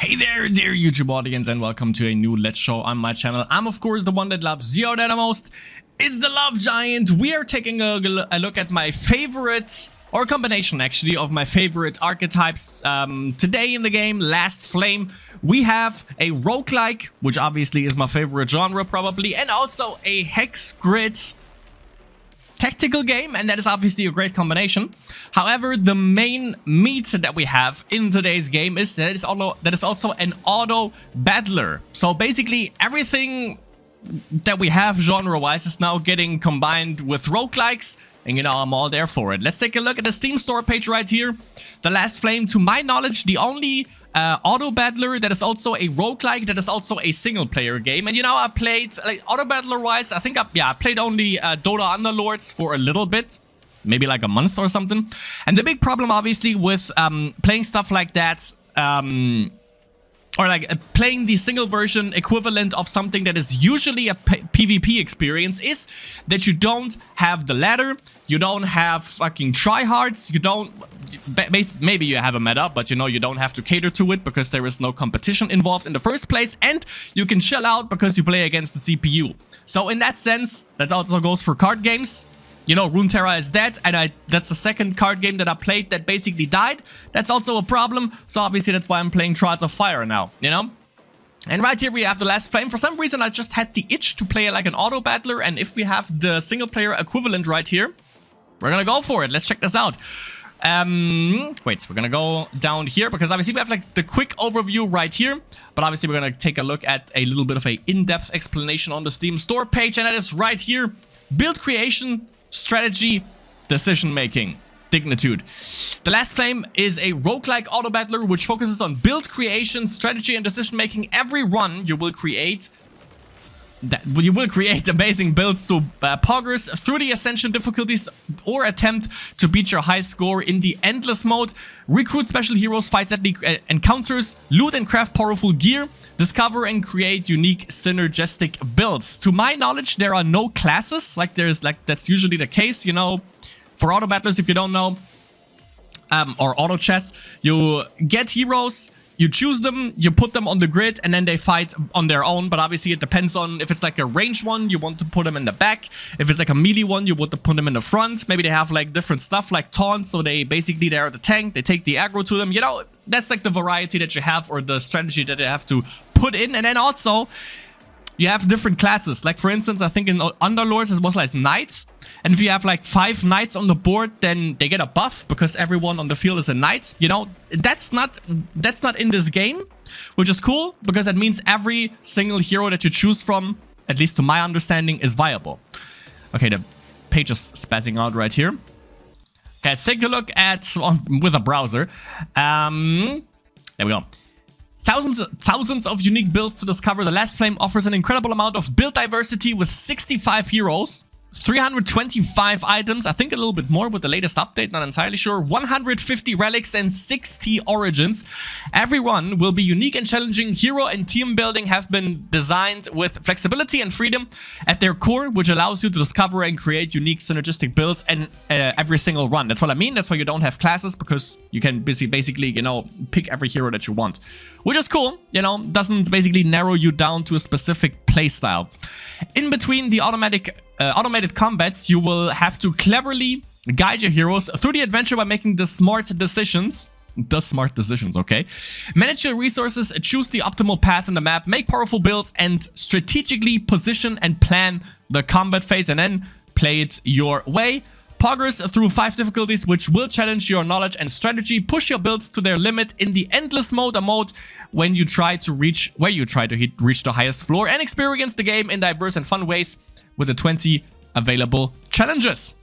Hey there, dear YouTube audience, and welcome to a new Let's Show on my channel. I'm of course the one that loves Zero the most. It's the Love Giant. We are taking a look at my favorite, or combination actually, of my favorite archetypes today in the game, Last Flame. We have a roguelike, which obviously is my favorite genre probably, and also a hex grid tactical game, and that is obviously a great combination. However, the main meat that we have in today's game is that it is also an auto battler. So basically everything that we have genre-wise is now getting combined with roguelikes, and you know, I'm all there for it. Let's take a look at the Steam store page right here. The Last Flame, to my knowledge, the only auto battler that is also a roguelike, that is also a single player game. And you know, I played, like, auto battler wise, I think I played only Dota Underlords for a little bit, maybe like a month or something. And the big problem obviously with playing stuff like that, or like playing the single version equivalent of something that is usually a PvP experience, is that you don't have the ladder, you don't have fucking tryhards, you don't, maybe you have a meta, but you know, you don't have to cater to it because there is no competition involved in the first place, and you can chill out because you play against the CPU. So in that sense, that also goes for card games. You know, Runeterra is dead, and that's the second card game that I played that basically died. That's also a problem, so obviously that's why I'm playing Trials of Fire now, you know? And right here we have the Last Flame. For some reason I just had the itch to play like an auto battler, and if we have the single player equivalent right here, we're gonna go for it. Let's check this out. Wait, we're gonna go down here because obviously we have like the quick overview right here, but obviously we're gonna take a look at a little bit of a in-depth explanation on the Steam store page, and that is right here. Build creation, strategy, decision making, dignitude. The Last Flame is a roguelike auto battler which focuses on build creation, strategy, and decision making. Every run you will create amazing builds to poggers through the Ascension difficulties, or attempt to beat your high score in the Endless mode. Recruit special heroes, fight deadly encounters, loot and craft powerful gear, discover and create unique synergistic builds. To my knowledge, there are no classes, that's usually the case, you know, for auto battlers, if you don't know, or auto chess. You get heroes, you choose them, you put them on the grid, and then they fight on their own. But obviously it depends on, if it's like a ranged one, you want to put them in the back. If it's like a melee one, you want to put them in the front. Maybe they have like different stuff like taunt, so they're the tank, they take the aggro to them. You know, that's like the variety that you have, or the strategy that you have to put in. And then also, you have different classes. Like for instance, I think in Underlords it was like Knight. And if you have like 5 knights on the board, then they get a buff because everyone on the field is a knight. You know, that's not in this game, which is cool because that means every single hero that you choose from, at least to my understanding, is viable. Okay, the page is spazzing out right here. Okay, let's take a look at with a browser. There we go. Thousands of unique builds to discover. The Last Flame offers an incredible amount of build diversity with 65 heroes, 325 items, I think a little bit more with the latest update, not entirely sure, 150 relics and 60 origins. Every one will be unique and challenging. Hero and team building have been designed with flexibility and freedom at their core, which allows you to discover and create unique synergistic builds in every single run. That's what I mean. That's why you don't have classes, because you can basically, you know, pick every hero that you want, which is cool. You know, doesn't basically narrow you down to a specific playstyle. In between the automated combats, you will have to cleverly guide your heroes through the adventure by making the smart decisions, okay? Manage your resources, choose the optimal path in the map, make powerful builds, and strategically position and plan the combat phase, and then play it your way. Poggers through 5 difficulties which will challenge your knowledge and strategy. Push your builds to their limit in the Endless mode, a mode when you try to reach the highest floor, and experience the game in diverse and fun ways with the 20 available challenges.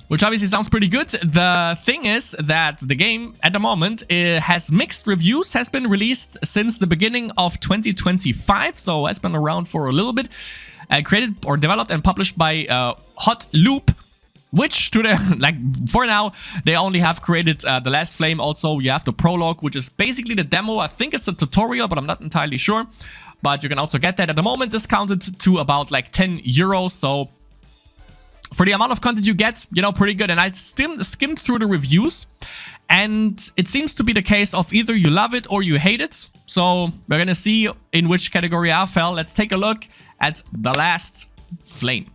Which obviously sounds pretty good. The thing is that the game at the moment has mixed reviews, has been released since the beginning of 2025, so has been around for a little bit. Created or developed and published by Hot Loop, which for now they only have created the Last Flame. Also, you have the prologue, which is basically the demo. I think it's a tutorial, but I'm not entirely sure. But you can also get that at the moment discounted to about like 10 euros. So for the amount of content you get, you know, pretty good. And I skimmed through the reviews, and it seems to be the case of either you love it or you hate it. So we're gonna see in which category I fell. Let's take a look at the last flame.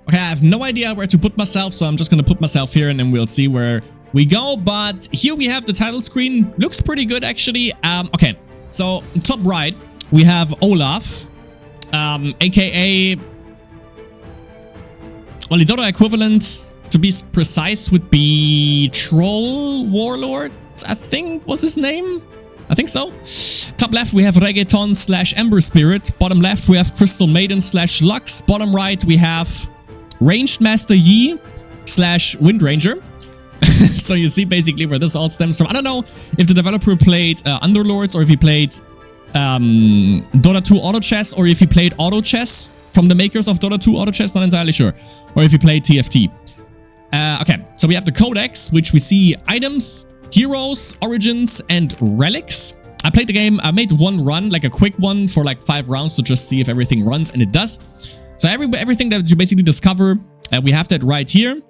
Okay, I have no idea where to put myself, so I'm just gonna put myself here and then we'll see where we go. But here we have the title screen. Looks pretty good, actually. Okay, so top right, we have Olaf, aka... Well, the Dota equivalent, to be precise, would be Troll Warlord, I think was his name. I think so. Top left, we have Reggaeton / Ember Spirit. Bottom left, we have Crystal Maiden / Lux. Bottom right, we have Ranged Master Yi / Wind Ranger. So you see basically where this all stems from. I don't know if the developer played Underlords or if he played Dota 2 Auto Chess or if he played Auto Chess from the makers of Dota 2 Auto Chess, not entirely sure. Or if you play TFT. Okay, so we have the Codex, which we see items, heroes, origins, and relics. I played the game. I made one run, like a quick one for like 5 rounds to just see if everything runs, and it does. So everything that you basically discover, we have that right here.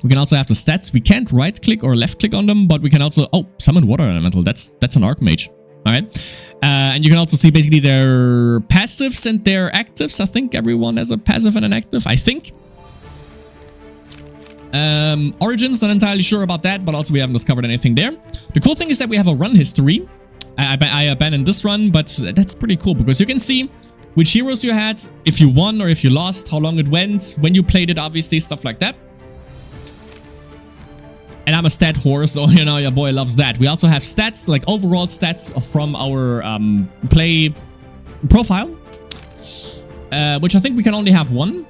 We can also have the stats. We can't right click or left click on them, but we can also... Oh, summon water elemental. That's an Archmage. Alright. And you can also see basically their passives and their actives. I think everyone has a passive and an active. I think. Origins, not entirely sure about that, but also we haven't discovered anything there. The cool thing is that we have a run history. I abandoned this run, but that's pretty cool because you can see which heroes you had, if you won or if you lost, how long it went, when you played it, obviously, stuff like that. And I'm a stat whore, so, you know, your boy loves that. We also have stats, like overall stats from our play profile. Which I think we can only have one.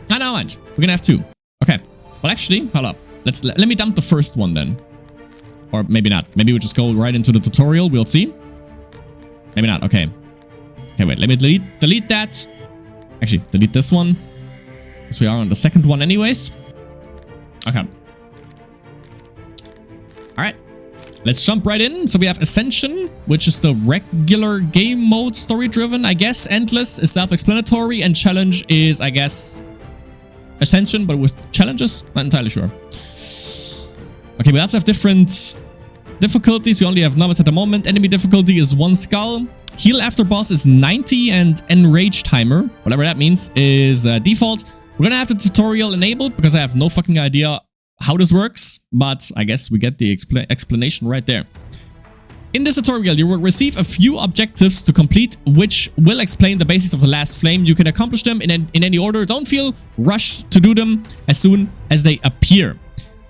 No, no, mind. We're gonna have 2. Okay. Well, actually, hold up. Let me dump the first one then. Or maybe not. Maybe we'll just go right into the tutorial. We'll see. Maybe not. Okay. Okay, wait. Let me delete that. Actually, delete this one. Because we are on the second one anyways. Okay. Alright, let's jump right in. So we have Ascension, which is the regular game mode, story-driven, I guess. Endless is self-explanatory, and Challenge is, I guess, Ascension, but with challenges? Not entirely sure. Okay, we also have different difficulties. We only have numbers at the moment. Enemy difficulty is 1 skull. Heal after boss is 90, and Enrage timer, whatever that means, is default. We're gonna have the tutorial enabled because I have no fucking idea how this works, but I guess we get the explanation right there. In this tutorial, you will receive a few objectives to complete, which will explain the basics of the last flame. You can accomplish them in any order. Don't feel rushed to do them as soon as they appear.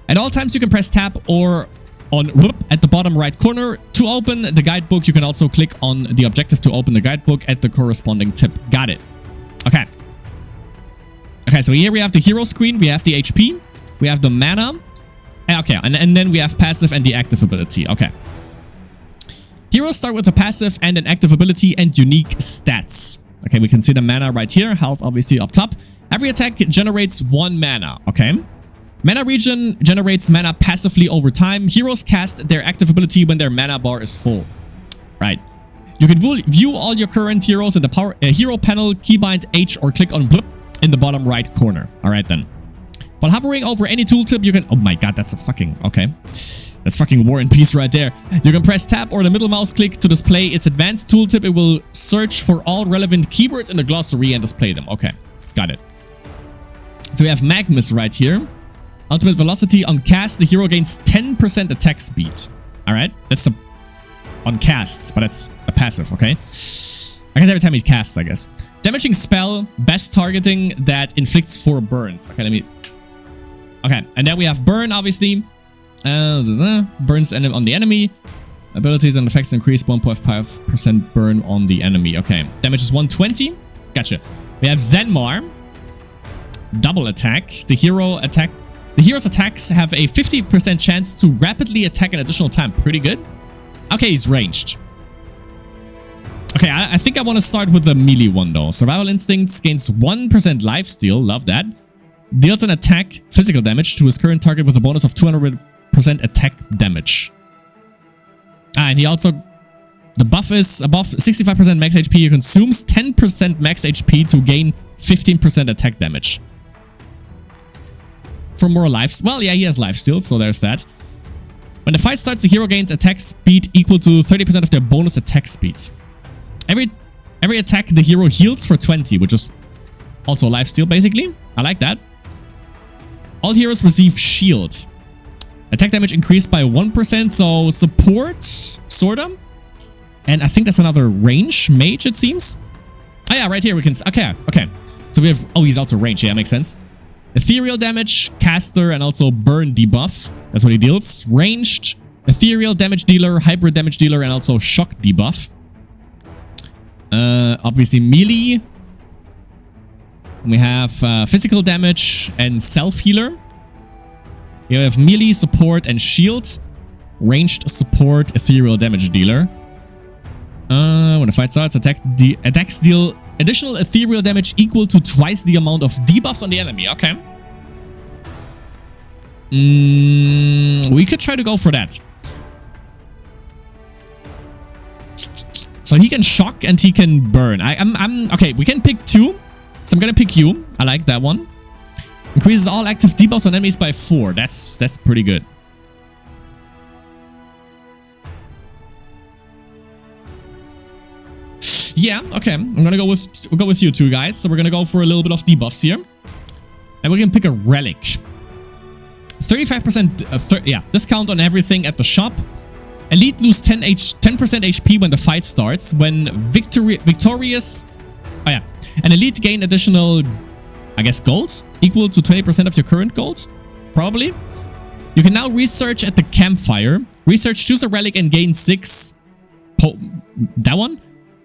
At all times, you can press tab or on whoop at the bottom right corner to open the guidebook. You can also click on the objective to open the guidebook at the corresponding tip. Got it. Okay. Okay, so here we have the hero screen. We have the HP. We have the mana. Okay, and then we have passive and the active ability. Okay. Heroes start with a passive and an active ability and unique stats. Okay, we can see the mana right here. Health, obviously, up top. Every attack generates 1 mana. Okay. Mana regen generates mana passively over time. Heroes cast their active ability when their mana bar is full. Right. You can view all your current heroes in the hero panel, keybind H or click on blip in the bottom right corner. Alright then. While hovering over any tooltip, you can... Oh my god, that's a fucking... Okay. That's fucking War and Peace right there. You can press tab or the middle mouse click to display its advanced tooltip. It will search for all relevant keywords in the glossary and display them. Okay, got it. So we have Magnus right here. Ultimate velocity on cast. The hero gains 10% attack speed. Alright, that's on cast, but that's a passive, okay? I guess every time he casts, I guess. Damaging spell, best targeting that inflicts 4 burns. Okay, let me... Okay, and then we have burn, obviously. Burns on the enemy. Abilities and effects increase 1.5% burn on the enemy. Okay, damage is 120. Gotcha. We have Zenmar. Double attack. The hero's attacks have a 50% chance to rapidly attack an additional time. Pretty good. Okay, he's ranged. Okay, I think I want to start with the melee one though. Survival Instincts gains 1% lifesteal. Love that. Deals an attack physical damage to his current target with a bonus of 200% attack damage. And he also... The buff is above 65% max HP. He consumes 10% max HP to gain 15% attack damage. For more lives. Well, yeah, he has lifesteal, so there's that. When the fight starts, the hero gains attack speed equal to 30% of their bonus attack speed. Every attack, the hero heals for 20, which is also lifesteal, basically. I like that. All heroes receive shield. Attack damage increased by 1%, so support, sorta. And I think that's another range mage, it seems. Oh yeah, right here we can... Okay. So we have... Oh, he's also range. Yeah, makes sense. Ethereal damage, caster, and also burn debuff. That's what he deals. Ranged, ethereal damage dealer, hybrid damage dealer, and also shock debuff. Obviously melee. We have physical damage and self-healer. You have melee, support, and shield. Ranged support, ethereal damage dealer. When the fight starts, attacks deal additional ethereal damage equal to twice the amount of debuffs on the enemy. Okay. We could try to go for that. So he can shock and he can burn. Okay, we can pick two. So I'm gonna pick you. I like that one. Increases all active debuffs on enemies by 4. That's pretty good. Yeah, okay. I'm gonna go with you two guys. So we're gonna go for a little bit of debuffs here. And we're gonna pick a relic. 35% discount on everything at the shop. Elite lose 10% HP when the fight starts. When victorious... Oh yeah. And Elite gain additional, I guess, gold. Equal to 20% of your current gold. Probably. You can now research at the campfire. Research, choose a relic and gain 6... That one?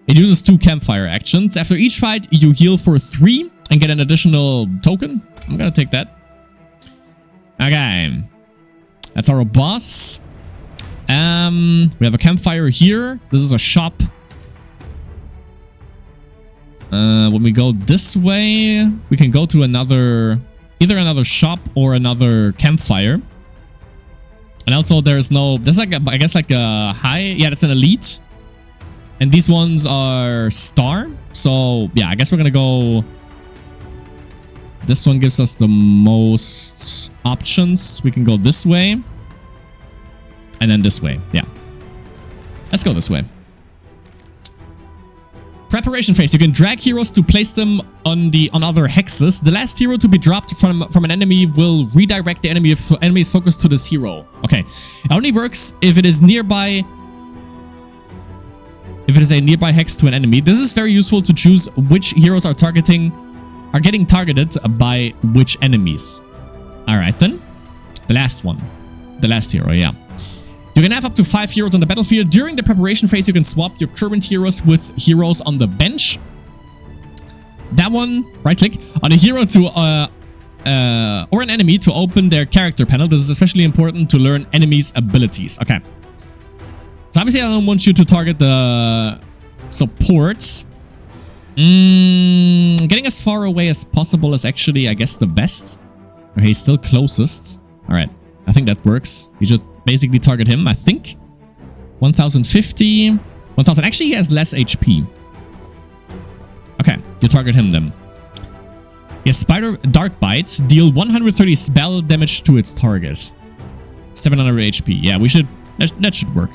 It uses 2 campfire actions. After each fight, you heal for 3 and get an additional token. I'm gonna take that. Okay. That's our boss. We have a campfire here. This is a shop. When we go this way, we can go to either another shop or another campfire. And also there's like I guess like a high. Yeah, that's an elite. And these ones are star. So yeah, I guess we're gonna go. This one gives us the most options. We can go this way. And then this way. Yeah. Let's go this way. Preparation phase. You can drag heroes to place them on other hexes. The last hero to be dropped from an enemy will redirect the enemy's focus to this hero. Okay. It only works if it is nearby. If it is a nearby hex to an enemy. This is very useful to choose which heroes are getting targeted by which enemies. Alright then. The last one. The last hero, yeah. You can have up to 5 heroes on the battlefield. During the preparation phase, you can swap your current heroes with heroes on the bench. That one, right click on a hero or an enemy to open their character panel. This is especially important to learn enemies' abilities. Okay. So obviously I don't want you to target the support. Getting as far away as possible is actually, I guess, the best. Okay, he's still closest. Alright, I think that works. You should basically target him, I think. 1050. 1000. Actually, he has less HP. Okay, you target him then. Yes, Spider Dark Bite. Deal 130 spell damage to its target. 700 HP. Yeah, we should... That should work.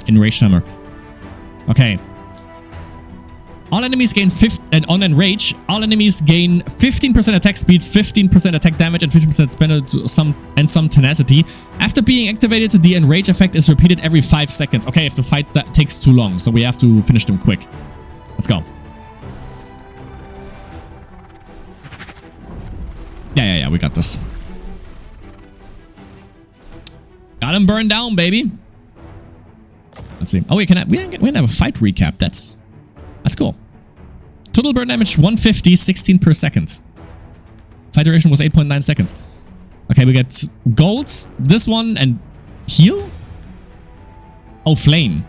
Enraged Hammer. Okay. All enemies gain on Enrage. All enemies gain 15% attack speed, 15% attack damage, and 15% some tenacity. After being activated, the Enrage effect is repeated every 5 seconds. Okay, if the fight that takes too long, so we have to finish them quick. Let's go. Yeah, we got this. Got him burned down, baby. Let's see. Oh, we can have a fight recap. That's cool. Total burn damage 150, 16 per second. Fight duration was 8.9 seconds. Okay, we get golds, this one, and heal? Oh, flame.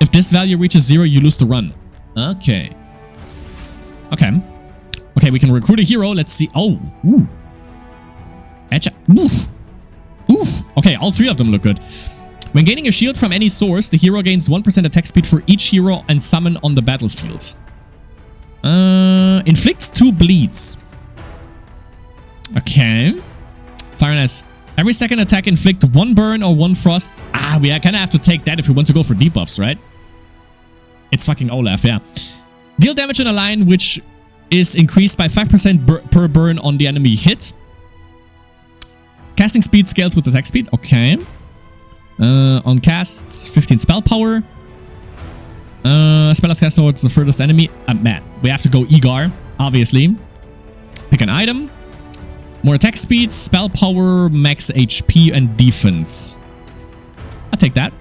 If this value reaches 0, you lose the run. Okay. Okay, we can recruit a hero. Let's see. Oh, ooh. Oof. Oof. Okay, all 3 of them look good. When gaining a shield from any source, the hero gains 1% attack speed for each hero and summon on the battlefield. Inflicts 2 bleeds. Okay. Fire and Ice. Every second attack inflict 1 burn or 1 frost. Ah, we kind of have to take that if we want to go for debuffs, right? It's fucking Olaf, yeah. Deal damage in a line which is increased by 5% per burn on the enemy hit. Casting speed scales with attack speed. Okay. On casts, 15 spell power. Spell is cast towards the furthest enemy. Man, we have to go Egar, obviously. Pick an item. More attack speed, spell power, max HP, and defense. I'll take that.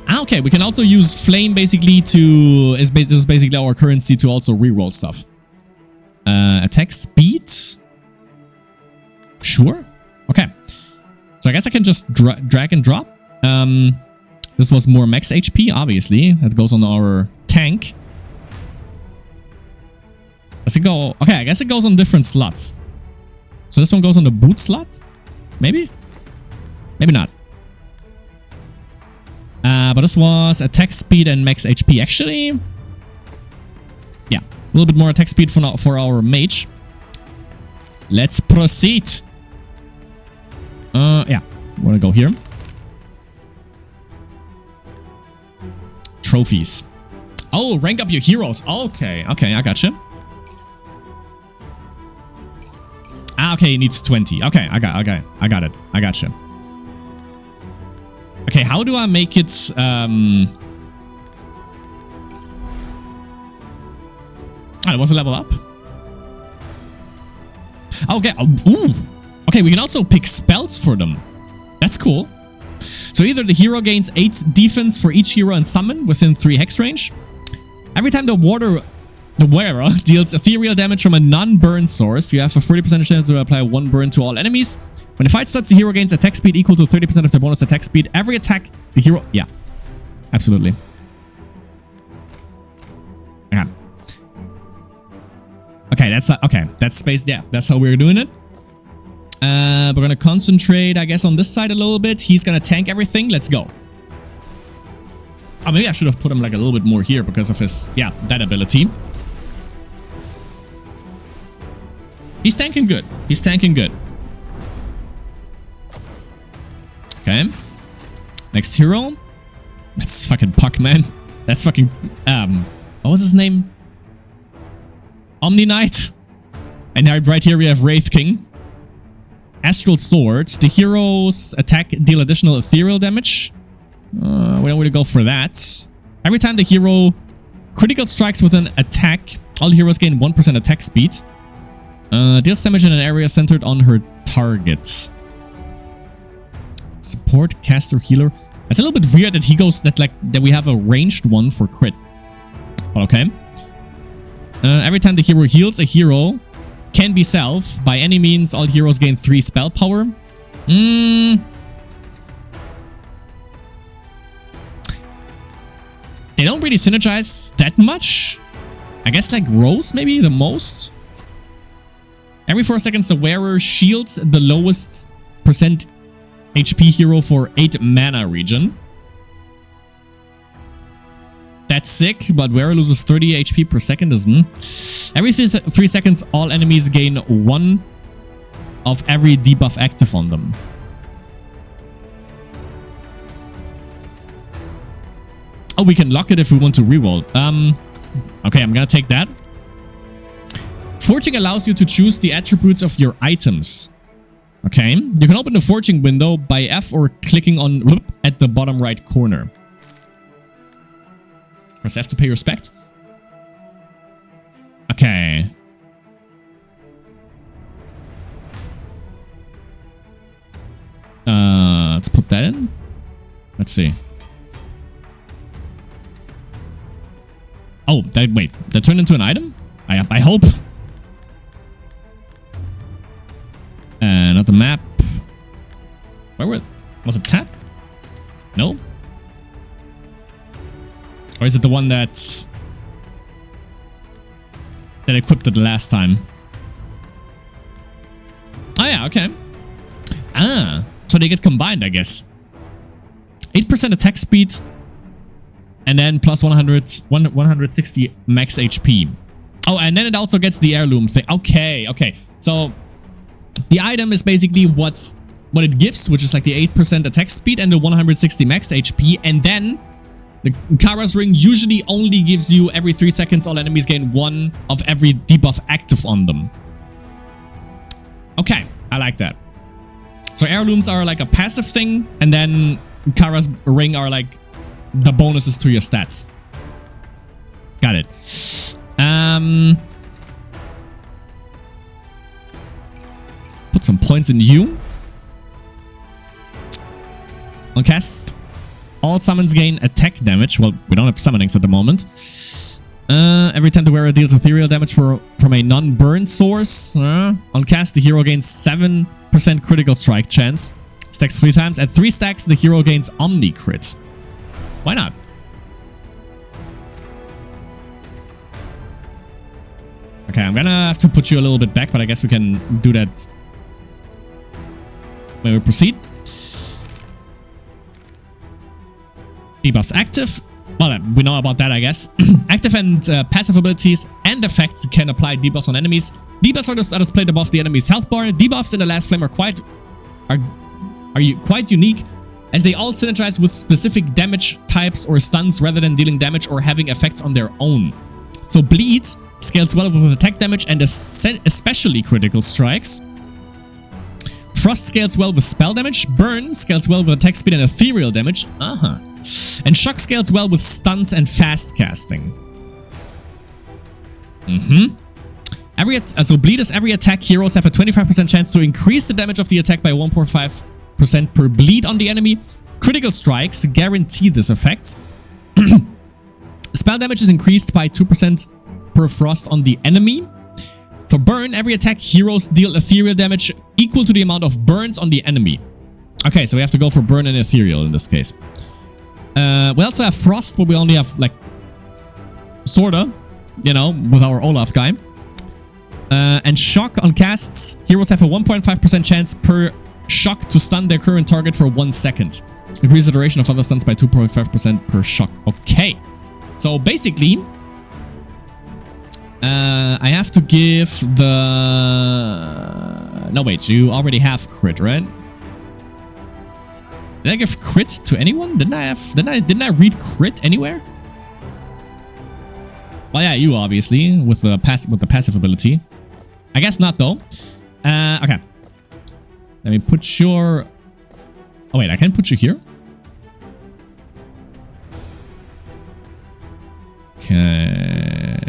Ah, okay, we can also use flame basically to... This is basically our currency to also reroll stuff. Attack speed? Sure. Okay. So I guess I can just drag and drop. This was more max HP, obviously. That goes on our tank. Does it go... Okay, I guess it goes on different slots. So this one goes on the boot slot? Maybe? Maybe not. But this was attack speed and max HP. Actually, yeah. A little bit more attack speed for our mage. Let's proceed. Yeah. I want to go here. Trophies. Oh, rank up your heroes. Okay. Okay, I gotcha. Ah, okay, it needs 20. Okay, I got it. I gotcha. Okay, how do I make it, Oh, it was a level up? Okay, ooh. Okay, we can also pick spells for them. That's cool. So either the hero gains 8 defense for each hero and summon within 3 hex range. Every time the wearer deals ethereal damage from a non-burn source, you have a 40% chance to apply 1 burn to all enemies. When the fight starts, the hero gains attack speed equal to 30% of their bonus attack speed. Every attack, the hero... Yeah. Absolutely. Yeah. Okay, that's... Okay, that's space... Yeah, that's how we're doing it. We're gonna concentrate, I guess, on this side a little bit. He's gonna tank everything. Let's go. Oh, maybe I should have put him like a little bit more here because of his... Yeah, that ability. He's tanking good. He's tanking good. Okay. Next hero. That's fucking Puck, man. That's fucking... What was his name? Omni Knight. And right here we have Wraith King. Astral Sword. The hero's attack deal additional ethereal damage. We don't really go for that. Every time the hero critical strikes with an attack, all heroes gain 1% attack speed. Deals damage in an area centered on her target. Support, caster, healer. It's a little bit weird that he goes that we have a ranged one for crit. Okay. Every time the hero heals a hero, can be self. By any means, all heroes gain 3 spell power. They don't really synergize that much. I guess like Rose maybe the most. Every 4 seconds, the wearer shields the lowest percent HP hero for 8 mana region. That's sick, but wearer loses 30 HP per second. Every 3 seconds, all enemies gain 1 of every debuff active on them. Oh, we can lock it if we want to reroll. Okay, I'm gonna take that. Forging allows you to choose the attributes of your items. Okay, you can open the forging window by F or clicking on whoop at the bottom right corner. Press F to pay respect. Okay. Let's put that in. Let's see. Oh, wait, that turned into an item? I hope. Not the map. Where was it? Tap? No? Or is it the one that equipped it last time? Oh yeah, okay. Ah, so they get combined, I guess. 8% attack speed. And then plus 160 max HP. Oh, and then it also gets the heirloom thing. Okay, okay. So the item is basically what's what it gives, which is like the 8% attack speed and the 160 max HP. And then the Kara's ring usually only gives you every 3 seconds all enemies gain 1 of every debuff active on them. Okay, I like that. So heirlooms are like a passive thing, and then Kara's ring are like the bonuses to your stats. Got it. Put some points in you. On cast, all summons gain attack damage. Well, we don't have summonings at the moment. Every time the wearer deals ethereal damage from a non-burn source. On cast, the hero gains 7% critical strike chance. Stacks 3 times. At 3 stacks, the hero gains Omni crit. Why not? Okay, I'm gonna have to put you a little bit back, but I guess we can do that when we proceed. Debuffs active. Well, we know about that, I guess. Active and passive abilities and effects can apply debuffs on enemies. Debuffs are displayed above the enemy's health bar. Debuffs in the last flame are quite unique, as they all synergize with specific damage types or stuns rather than dealing damage or having effects on their own. So bleed scales well with attack damage and especially critical strikes. Frost scales well with spell damage. Burn scales well with attack speed and ethereal damage. And shock scales well with stuns and fast casting. So bleed is every attack. Heroes have a 25% chance to increase the damage of the attack by 1.5% per bleed on the enemy. Critical strikes guarantee this effect. Spell damage is increased by 2% per frost on the enemy. For burn, every attack, heroes deal ethereal damage equal to the amount of burns on the enemy. Okay, so we have to go for burn and ethereal in this case. We also have frost, but we only have like sorta, you know, with our Olaf guy. And shock on casts, heroes have a 1.5% chance per shock to stun their current target for 1 second. Increase the duration of other stuns by 2.5% per shock. Okay. So basically, I have to give the... No, wait, you already have crit, right? Did I give crit to anyone? Didn't I read crit anywhere? Well, yeah, you obviously with the passive ability. I guess not though. Okay. Let me put your... Oh wait, I can put you here. Okay.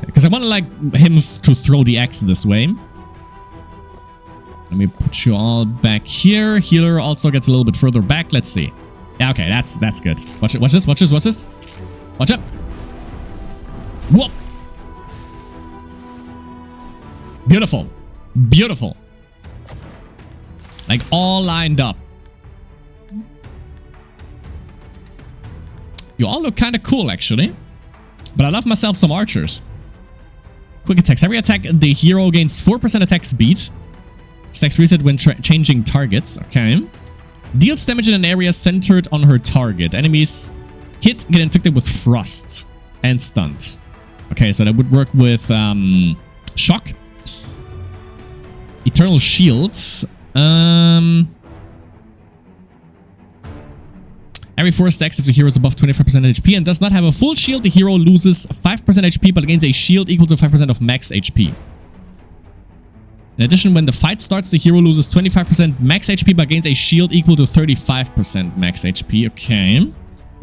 Because I want to like him to throw the axe this way. Let me put you all back here. Healer also gets a little bit further back. Let's see. Yeah, okay, that's good. Watch it. Watch this. Watch this. Watch this. Watch it. Whoop. Beautiful. Beautiful. Like all lined up. You all look kind of cool, actually. But I love myself some archers. Quick attacks. Every attack, the hero gains 4% attack speed. Stacks reset when changing targets. Okay. Deals damage in an area centered on her target. Enemies hit get inflicted with frost and stunned. Okay, so that would work with shock. Eternal shield. Every 4 stacks if the hero is above 25% HP and does not have a full shield, the hero loses 5% HP but gains a shield equal to 5% of max HP. In addition, when the fight starts, the hero loses 25% max HP but gains a shield equal to 35% max HP. Okay.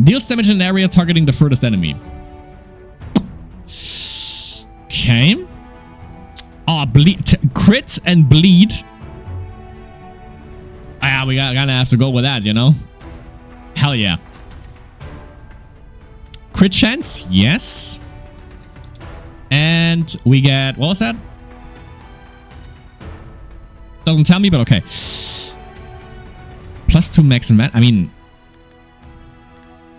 Deals damage in an area targeting the furthest enemy. Okay. Oh, crit and bleed. Ah, we gonna have to go with that, you know? Hell yeah. Crit chance, yes. And we get, what was that? Doesn't tell me, but okay. +2 max and I mean,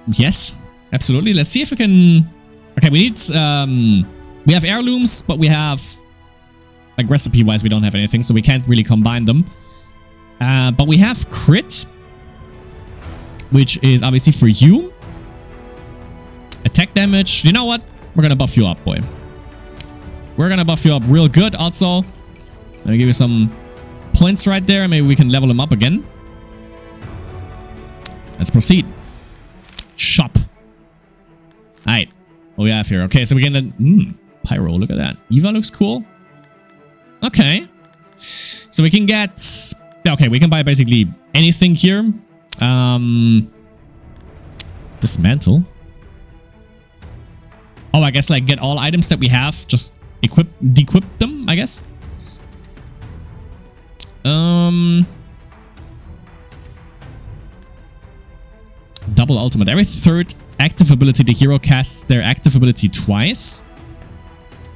yes, absolutely. Let's see if we can. Okay, we need. We have heirlooms, but we have like recipe-wise, we don't have anything, so we can't really combine them. But we have crit, which is obviously for you. Attack damage. You know what? We're gonna buff you up, boy. We're gonna buff you up real good. Also, let me give you some points right there. Maybe we can level him up again. Let's proceed. Shop. Alright. What we have here? Okay, so we can... Pyro, look at that. Eva looks cool. Okay. So we can get... Okay, we can buy basically anything here. Dismantle. Oh, I guess like get all items that we have. Just dequip them, I guess. Double ultimate. Every third active ability, the hero casts their active ability twice.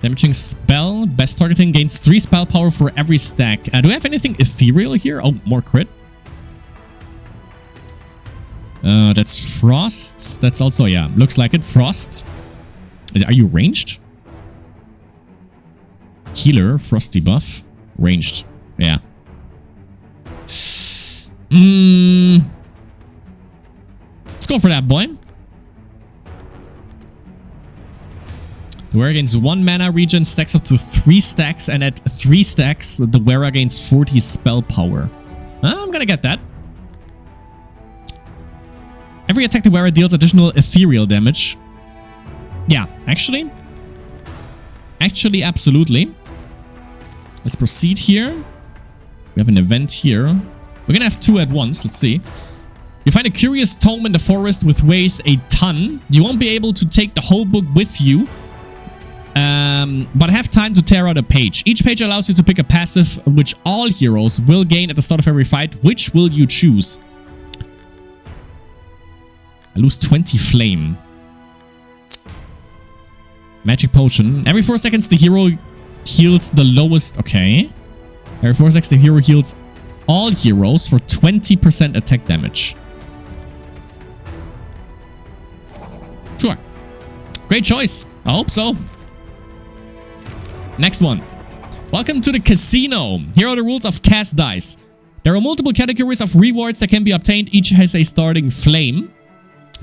Damaging spell. Best targeting. Gains 3 spell power for every stack. Do we have anything ethereal here? Oh, more crit. That's frost. That's also, yeah, looks like it. Frost. Are you ranged? Healer. Frost debuff. Ranged. Yeah. Let's go for that, boy. The wearer gains 1 mana regen, stacks up to 3 stacks, and at 3 stacks, the wearer gains 40 spell power. I'm gonna get that. Every attack the wearer deals additional ethereal damage. Yeah, actually, absolutely. Let's proceed here. We have an event here. We're gonna have 2 at once. Let's see. You find a curious tome in the forest which weighs a ton. You won't be able to take the whole book with you, but have time to tear out a page. Each page allows you to pick a passive which all heroes will gain at the start of every fight. Which will you choose? I lose 20 flame. Magic potion. Every 4 seconds the hero heals the lowest. Okay. Every 4 seconds the hero heals all heroes for 20% attack damage. Sure. Great choice. I hope so. Next one. Welcome to the casino. Here are the rules of cast dice. There are multiple categories of rewards that can be obtained. Each has a starting flame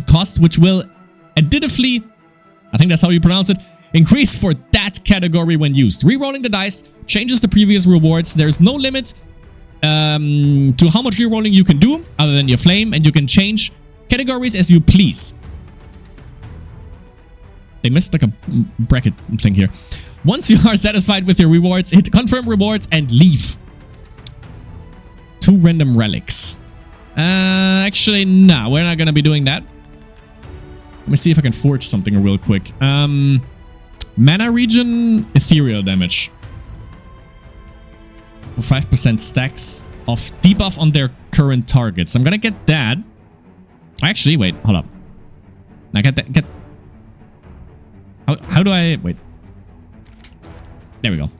cost, which will additively, I think that's how you pronounce it, increase for that category when used. Rerolling the dice changes the previous rewards. There's no limit to how much rerolling you can do other than your flame, and you can change categories as you please. They missed like a bracket thing here. Once you are satisfied with your rewards, hit confirm rewards and leave. 2 random relics. Actually, no, we're not gonna be doing that. Let me see if I can forge something real quick. Mana regen, ethereal damage. 5% stacks of debuff on their current targets. I'm gonna get that. Actually, wait, hold up. I get that. How do I... Wait. There we go.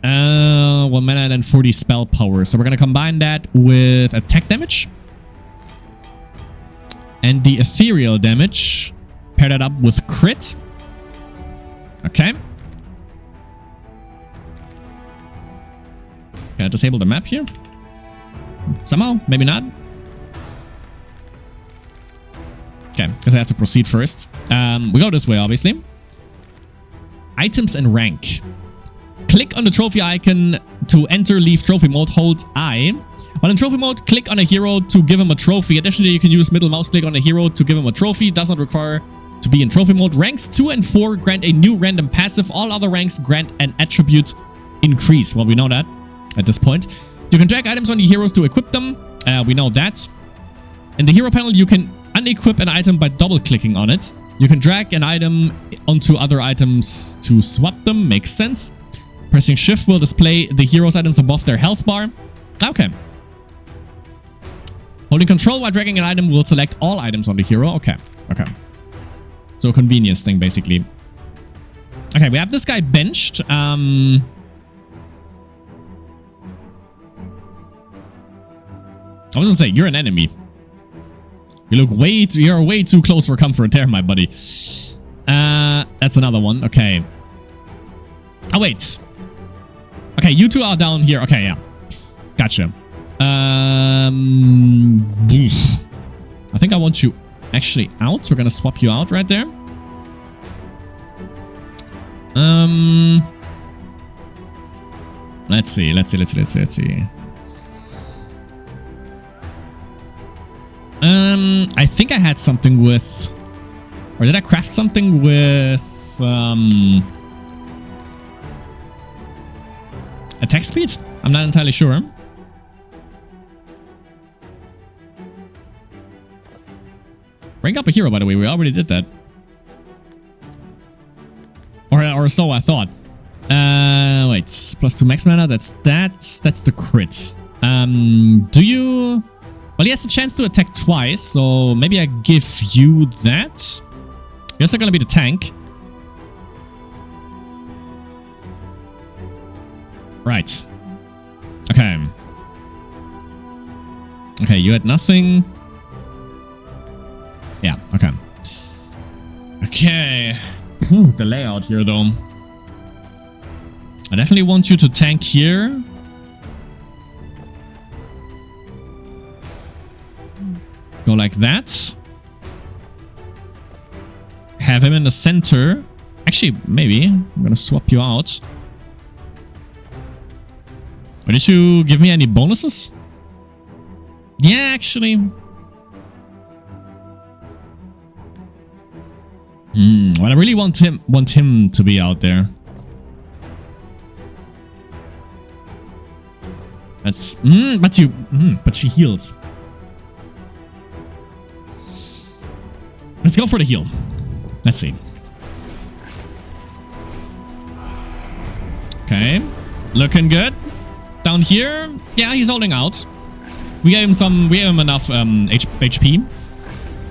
1 mana and then 40 spell power. So we're gonna combine that with attack damage. And the ethereal damage. Pair that up with crit. Okay. Can I disable the map here? Somehow? Maybe not. Okay, because I have to proceed first. We go this way, obviously. Items and rank. Click on the trophy icon to enter leave trophy mode. Hold I. While in trophy mode, click on a hero to give him a trophy. Additionally, you can use middle mouse click on a hero to give him a trophy. Does not require to be in trophy mode. Ranks 2 and 4 grant a new random passive. All other ranks grant an attribute increase. Well, we know that at this point. You can drag items on your heroes to equip them. We know that. In the hero panel, you can unequip an item by double-clicking on it. You can drag an item onto other items to swap them. Makes sense. Pressing shift will display the hero's items above their health bar. Okay. Holding control while dragging an item will select all items on the hero. Okay. Okay. So convenience thing, basically. Okay, we have this guy benched. I was gonna say, you're an enemy. You look you're way too close for comfort there, my buddy. That's another one. Okay. Oh, wait. Okay, you two are down here. Okay, yeah. Gotcha. I think I want you actually out. So we're gonna swap you out right there. Let's see. I think I had something with... Or did I craft something with... attack speed? I'm not entirely sure. Rank up a hero, by the way. We already did that. Or so I thought. Wait. +2 max mana. That's the crit. Do you... Well, he has the chance to attack twice, so maybe I give you that. You're still gonna be the tank. Right. Okay. Okay, you had nothing. Yeah, okay. Okay. The layout here, though. I definitely want you to tank here. Go like that. Have him in the center. Actually, maybe. I'm gonna swap you out. Or did you give me any bonuses? Yeah, actually. Well, I really want him to be out there. That's but she heals. Let's go for the heal. Let's see. Okay, looking good. Down here, yeah, he's holding out. We gave him enough HP.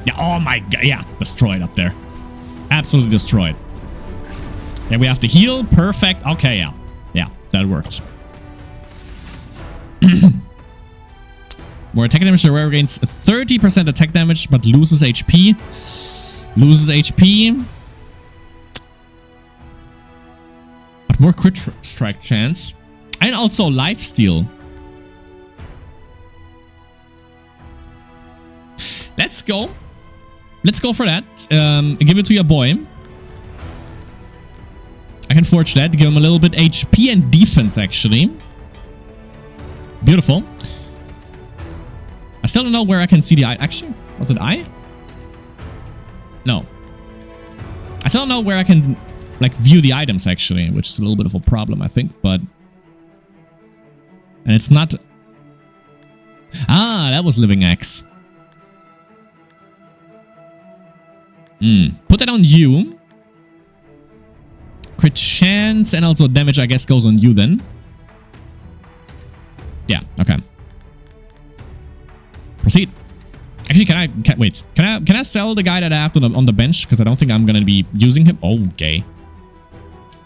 Yeah, oh my god, yeah, destroyed up there. Absolutely destroyed. Yeah, we have to heal. Perfect. Okay, yeah. Yeah, that worked. More attack damage. The rare gains 30% attack damage, but loses HP. Loses HP. But more crit strike chance. And also lifesteal. Let's go. Let's go for that. Give it to your boy. I can forge that. Give him a little bit HP and defense, actually. Beautiful. I still don't know where I can see the eye. Actually, was it I? No. I still don't know where I can, like, view the items, actually, which is a little bit of a problem, I think, but... And it's not... Ah, that was Living Axe. Put that on you. Crit chance and also damage, I guess, goes on you then. Yeah, okay. Proceed. Actually, can I sell the guy that I have on the bench? Because I don't think I'm gonna be using him. Okay.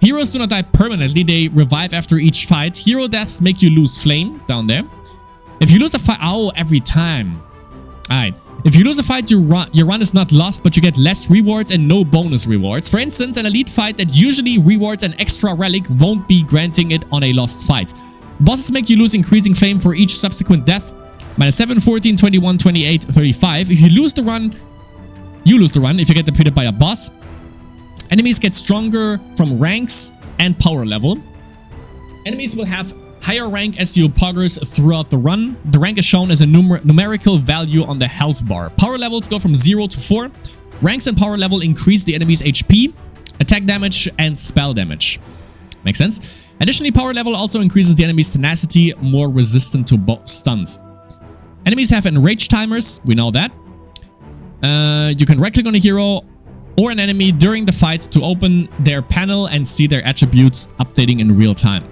Heroes do not die permanently. They revive after each fight. Hero deaths make you lose flame down there. If you lose a fight... Oh, every time. Alright. If you lose a fight, your run is not lost, but you get less rewards and no bonus rewards. For instance, an elite fight that usually rewards an extra relic won't be granting it on a lost fight. Bosses make you lose increasing flame for each subsequent death. -7, 14, 21, 28, 35. If you lose the run, you lose the run if you get defeated by a boss. Enemies get stronger from ranks and power level. Enemies will have higher rank as you progress throughout the run. The rank is shown as a numerical value on the health bar. Power levels go from 0 to 4. Ranks and power level increase the enemy's HP, attack damage, and spell damage. Makes sense? Additionally, power level also increases the enemy's tenacity, more resistant to stuns. Enemies have enrage timers, we know that. You can right-click on a hero or an enemy during the fight to open their panel and see their attributes updating in real time.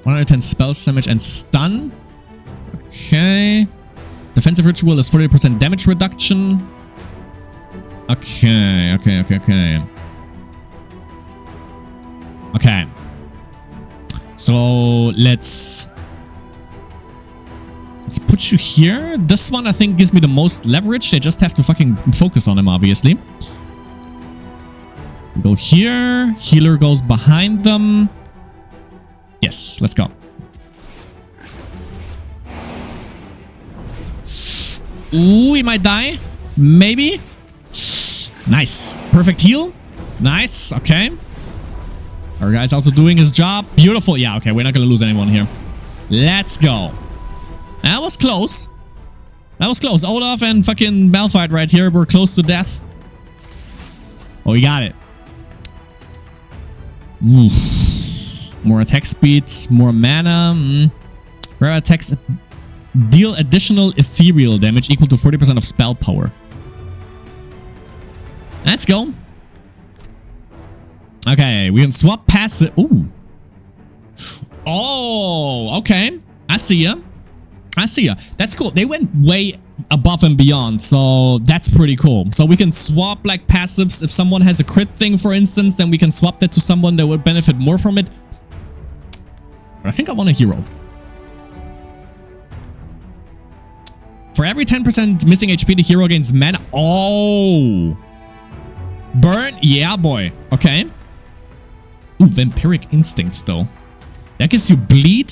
110 spell damage and stun. Okay. Defensive ritual is 40% damage reduction. Okay. Okay. So let's put you here. This one I think gives me the most leverage. They just have to fucking focus on him, obviously. We go here. Healer goes behind them. Yes, let's go. Ooh, he might die. Maybe. Nice. Perfect heal. Nice. Okay. Our guy's also doing his job. Beautiful. Yeah, okay. We're not going to lose anyone here. Let's go. That was close. That was close. Olaf and fucking Malphite right here were close to death. Oh, we got it. Oof. More attack speeds, more mana. Rare attacks deal additional ethereal damage equal to 40% of spell power. Let's go. Okay, we can swap passive. Ooh. Oh, okay. I see ya. I see ya. That's cool. They went way above and beyond, so that's pretty cool. So we can swap like passives. If someone has a crit thing, for instance, then we can swap that to someone that would benefit more from it. But I think I want a hero. For every 10% missing HP, the hero gains mana. Oh. Burn? Yeah, boy. Okay. Ooh, Vampiric Instincts, though. That gives you bleed.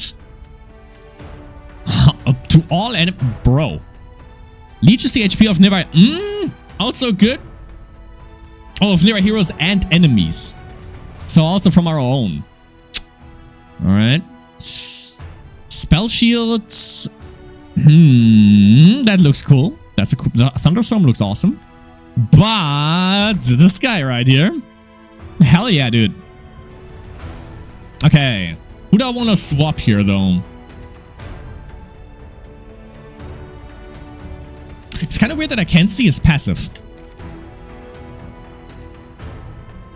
Up to all enemies. Bro. Leeches the HP of nearby. Also good. Oh, of nearby heroes and enemies. So also from our own. Alright. Spell shields. That looks cool. That's a cool. The Thunderstorm looks awesome. But this guy right here. Hell yeah, dude. Okay. Who do I want to swap here, though? It's kind of weird that I can't see his passive.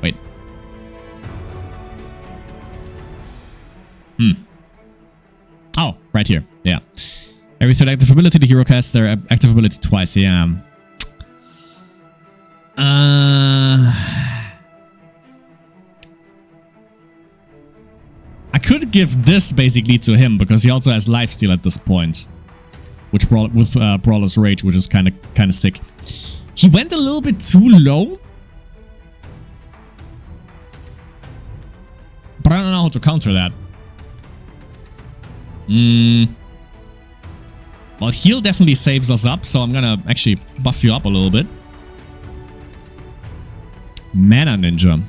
Wait. Oh, right here. Yeah. Every third active ability, the hero casts their active ability twice. Yeah. I could give this basically to him because he also has lifesteal at this point, which brought with Brawler's Rage, which is kind of sick. He went a little bit too low, but I don't know how to counter that. Well, heal definitely saves us up, so I'm gonna actually buff you up a little bit. Mana Ninja.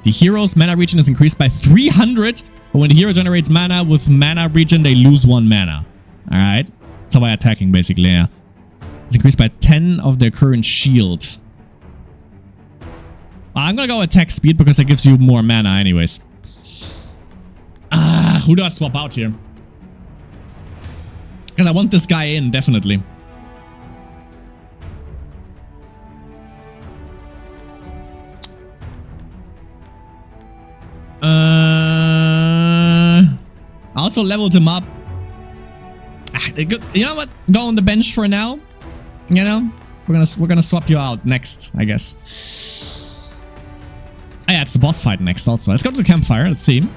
The hero's mana regen is increased by 300, but when the hero generates mana with mana regen, they lose 1 mana. Alright. So by attacking, basically, yeah. It's increased by 10 of their current shield. I'm gonna go attack speed because that gives you more mana anyways. Who do I swap out here? Because I want this guy in, definitely. I also leveled him up. You know what? Go on the bench for now. You know, we're gonna swap you out next, I guess. Oh, yeah, it's the boss fight next also. Let's go to the campfire. Let's see.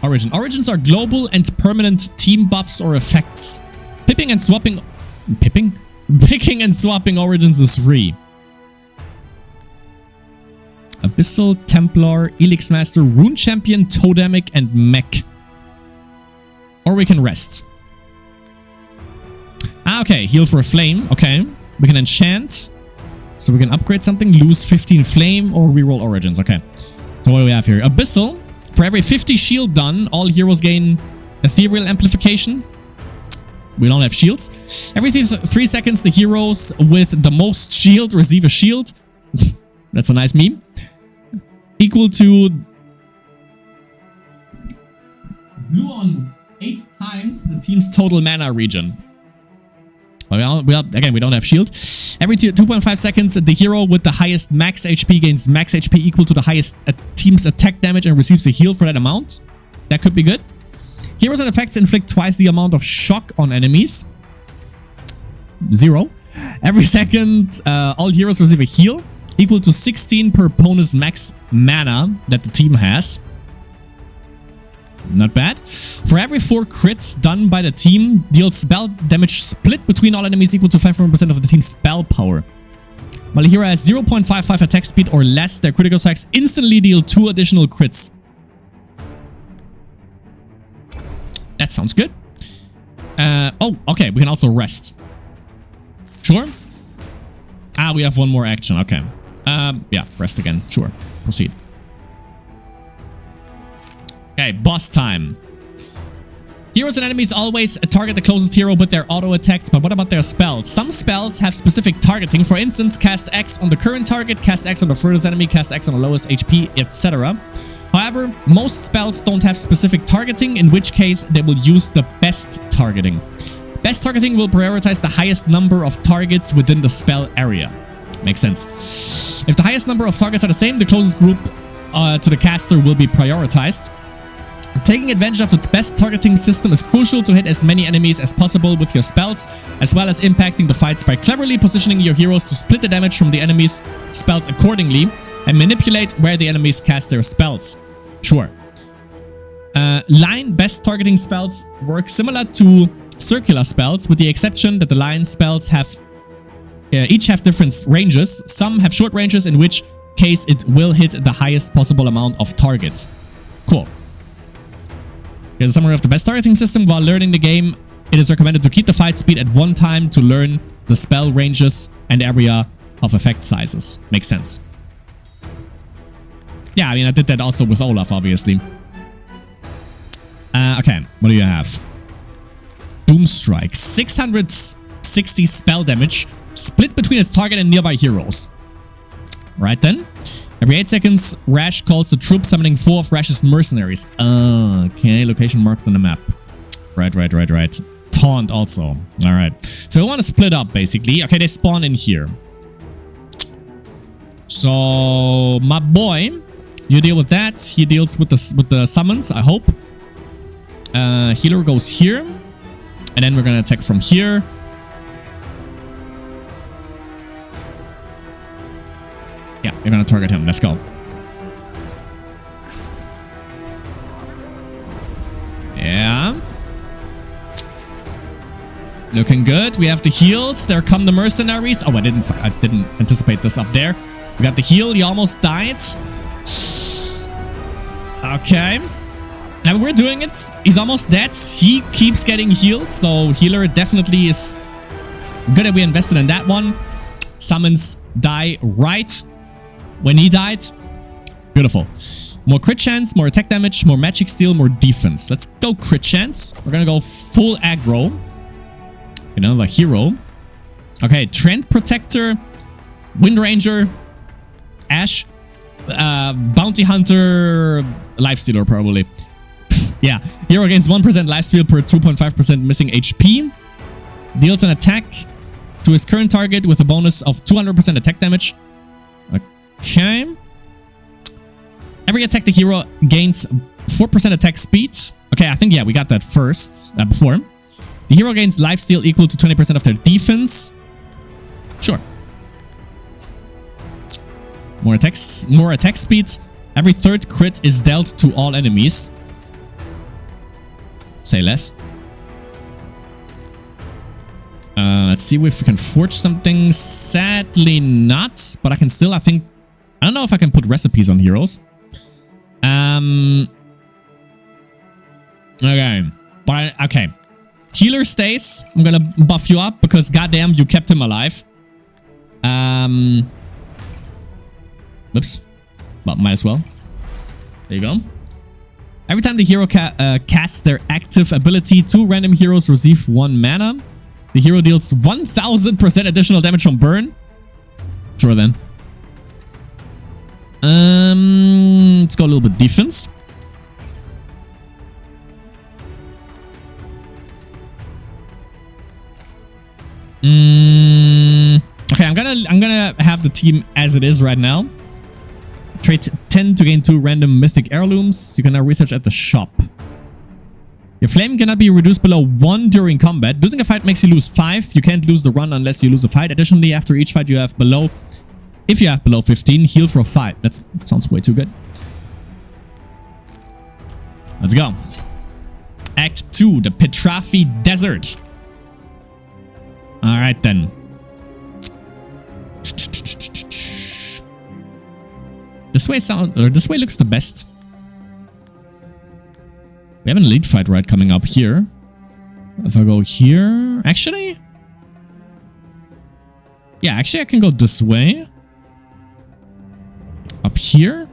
Origin. Origins are global and permanent team buffs or effects. Picking and swapping origins is free. Abyssal, Templar, Elix Master, Rune Champion, Totemic, and Mech. Or we can rest. Okay, heal for a flame. Okay, we can enchant. So we can upgrade something, lose 15 flame, or reroll origins. Okay, so what do we have here? Abyssal. For every 50 shield done, all heroes gain ethereal amplification. We don't have shields. Every 3 seconds, the heroes with the most shield receive a shield. That's a nice meme. Equal to blue on 8 times the team's total mana regen. Again, we don't have shield. Every 2.5 seconds, the hero with the highest max HP gains max HP equal to the highest team's attack damage and receives a heal for that amount. That could be good. Heroes and effects inflict twice the amount of shock on enemies. 0. Every second, all heroes receive a heal equal to 16 per opponent's max mana that the team has. Not bad. For every 4 crits done by the team, deals spell damage split between all enemies equal to 500% of the team's spell power. While a hero has 0.55 attack speed or less, their critical strikes instantly deal 2 additional crits. That sounds good. Oh, okay. We can also rest. Sure. We have 1 more action. Okay. Yeah, rest again. Sure. Proceed. Okay, boss time. Heroes and enemies always target the closest hero with their auto attacks, but what about their spells? Some spells have specific targeting. For instance, cast X on the current target, cast X on the furthest enemy, cast X on the lowest HP, etc. However, most spells don't have specific targeting, in which case they will use the best targeting. Best targeting will prioritize the highest number of targets within the spell area. Makes sense. If the highest number of targets are the same, the closest group to the caster will be prioritized. Taking advantage of the best targeting system is crucial to hit as many enemies as possible with your spells, as well as impacting the fights by cleverly positioning your heroes to split the damage from the enemy's spells accordingly and manipulate where the enemies cast their spells. Sure. Line best targeting spells work similar to circular spells, with the exception that the line spells each have different ranges. Some have short ranges, in which case it will hit the highest possible amount of targets. Cool. Here's a summary of the best targeting system. While learning the game, it is recommended to keep the fight speed at one time to learn the spell ranges and area of effect sizes. Makes sense. Yeah, I mean, I did that also with Olaf, obviously. Okay, what do you have? Doomstrike. 660 spell damage, split between its target and nearby heroes. Right then. Every 8 seconds, Rash calls the troop, summoning 4 of Rash's mercenaries. Okay, location marked on the map. Right. Taunt also. Alright. So we want to split up, basically. Okay, they spawn in here. So, my boy, you deal with that. He deals with the summons, I hope. Healer goes here. And then we're gonna attack from here. Yeah, you're gonna target him. Let's go. Yeah. Looking good. We have the heals. There come the mercenaries. Oh, I didn't anticipate this up there. We got the heal. He almost died. Okay. Now we're doing it. He's almost dead. He keeps getting healed. So healer definitely is good that we invested in that one. Summons die right when he died. Beautiful. More crit chance, more attack damage, more magic steal, more defense. Let's go crit chance. We're gonna go full aggro. Another hero. Okay, Trend Protector, Wind Ranger, Ash, Bounty Hunter, Lifestealer probably. Yeah, hero gains 1% lifesteal per 2.5% missing HP. Deals an attack to his current target with a bonus of 200% attack damage. Okay. Every attack the hero gains 4% attack speed. Okay, I think, yeah, we got that first, before. The hero gains lifesteal equal to 20% of their defense. Sure. More attack speed. Every third crit is dealt to all enemies. Say less. Let's see if we can forge something. Sadly not, but I can still, I don't know if I can put recipes on heroes. Okay. But okay. Healer stays. I'm gonna buff you up because goddamn you kept him alive. Oops. Well, might as well. There you go. Every time the hero casts their active ability, 2 random heroes receive 1 mana. The hero deals 1000% additional damage from burn. Sure then. Let's go a little bit defense. Okay, I'm gonna have the team as it is right now. Trade 10 to gain 2 random mythic heirlooms. You can now research at the shop. Your flame cannot be reduced below 1 during combat. Losing a fight makes you lose 5. You can't lose the run unless you lose a fight. Additionally, after each fight if you have below 15, heal for 5. That sounds way too good. Let's go. Act 2, the Petrafi Desert. Alright then. This way looks the best. We have an elite fight right coming up here. If I go here... Actually? Yeah, actually I can go this way. Up here?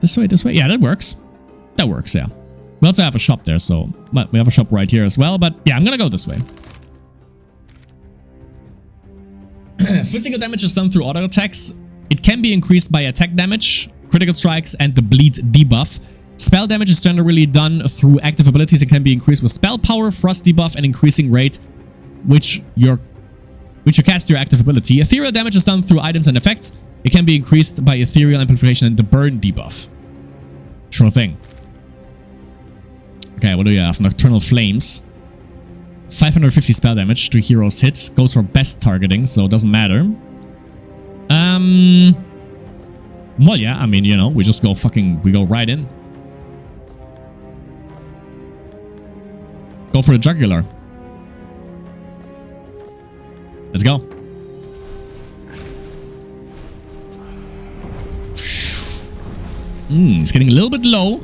This way? Yeah, that works. That works, yeah. We also have a shop there, so we have a shop right here as well. But yeah, I'm gonna go this way. Physical damage is done through auto attacks. It can be increased by attack damage, critical strikes, and the bleed debuff. Spell damage is generally done through active abilities. It can be increased with spell power, frost debuff, and increasing rate, which you cast your active ability. Ethereal damage is done through items and effects. It can be increased by ethereal amplification and the burn debuff. Sure thing. Okay, what do you have? Nocturnal Flames. 550 spell damage to heroes hit. Goes for best targeting, so it doesn't matter. Well, yeah, I mean, you know, we just go we go right in. Go for the jugular. Let's go. It's getting a little bit low.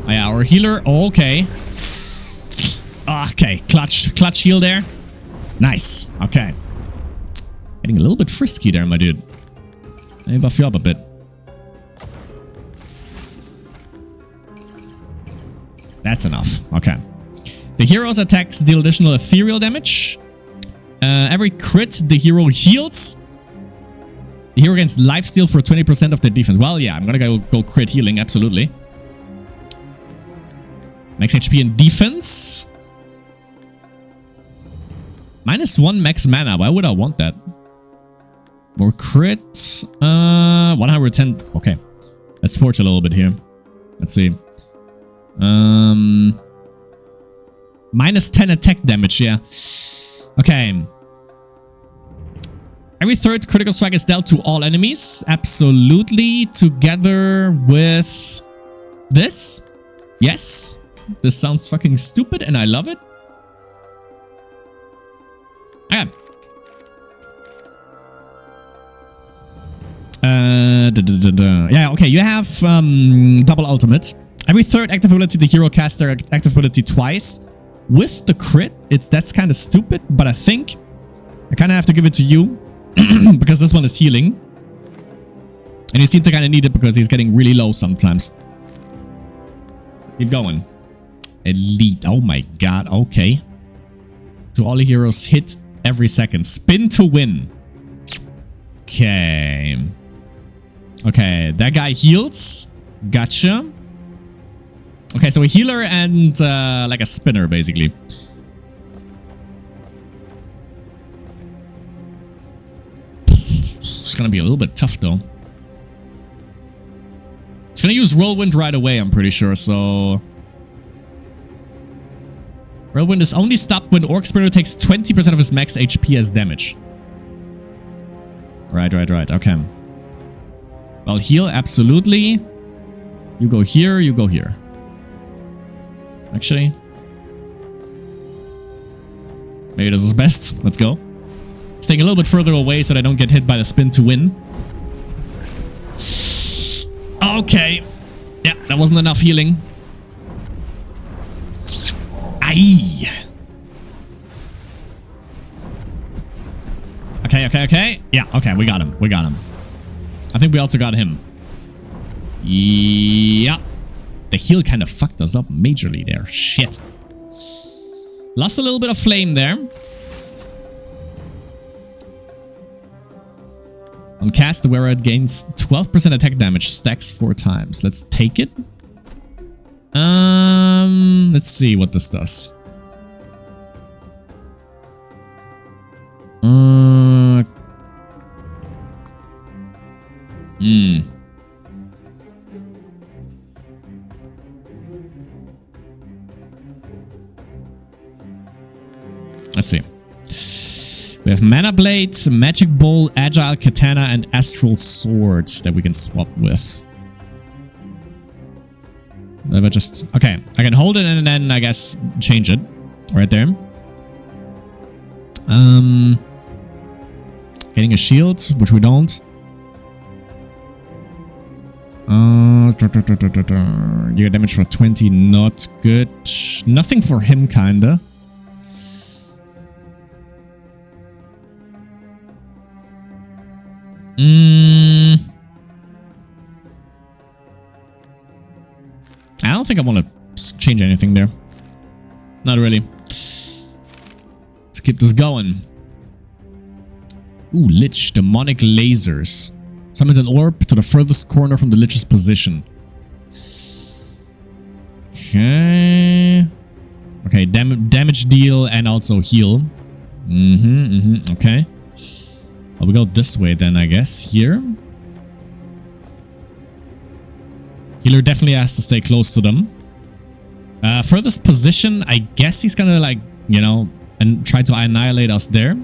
Oh, yeah, our healer. Oh, okay. Okay, clutch heal there. Nice. Okay. Getting a little bit frisky there, my dude. Let me buff you up a bit. That's enough. Okay. The hero's attacks deal additional ethereal damage. Every crit the hero heals. The hero gains lifesteal for 20% of their defense. Well, yeah, I'm gonna go crit healing, absolutely. Max HP and defense. -1 max mana. Why would I want that? More crit. 110. Okay. Let's forge a little bit here. Let's see. -10 attack damage, yeah. Okay. Every third critical strike is dealt to all enemies. Absolutely. Together with this. Yes. This sounds fucking stupid and I love it. Okay. Yeah, okay. You have double ultimate. Every third active ability, the hero casts their active ability twice. With the crit, that's kind of stupid, but I think I kind of have to give it to you because this one is healing. And you seem to kind of need it because he's getting really low sometimes. Let's keep going. Elite. Oh my god. Okay. Do all the heroes hit every second. Spin to win. Okay. Okay. That guy heals. Gotcha. Okay, so a healer and like a spinner, basically. It's gonna be a little bit tough, though. It's gonna use Whirlwind right away, I'm pretty sure, so... Whirlwind is only stopped when Orc Spinner takes 20% of his max HP as damage. Right. Okay. Well, heal, absolutely. You go here, you go here. Actually, maybe this is best. Let's go. Staying a little bit further away so that I don't get hit by the spin to win. Okay. Yeah, that wasn't enough healing. Aye. Okay. Yeah, okay, we got him. I think we also got him. Yeah. The heal kind of fucked us up majorly there. Shit. Lost a little bit of flame there. On cast, the wearer gains 12% attack damage, stacks 4 times. Let's take it. Let's see what this does. Let's see. We have Mana Blade, Magic Bowl, Agile Katana, and Astral Sword that we can swap with. Okay, I can hold it and then I guess change it. Right there. Getting a shield, which we don't. You get damage for 20, not good. Nothing for him, kinda. think I want to change anything there. Not really. Let's keep this going. Ooh, Lich. Demonic lasers. Summon an orb to the furthest corner from the Lich's position. Okay. Okay, damage deal and also heal. Okay. Well, we go this way then, I guess. Here. Healer definitely has to stay close to them. Furthest position, I guess he's gonna, like, you know, and try to annihilate us there.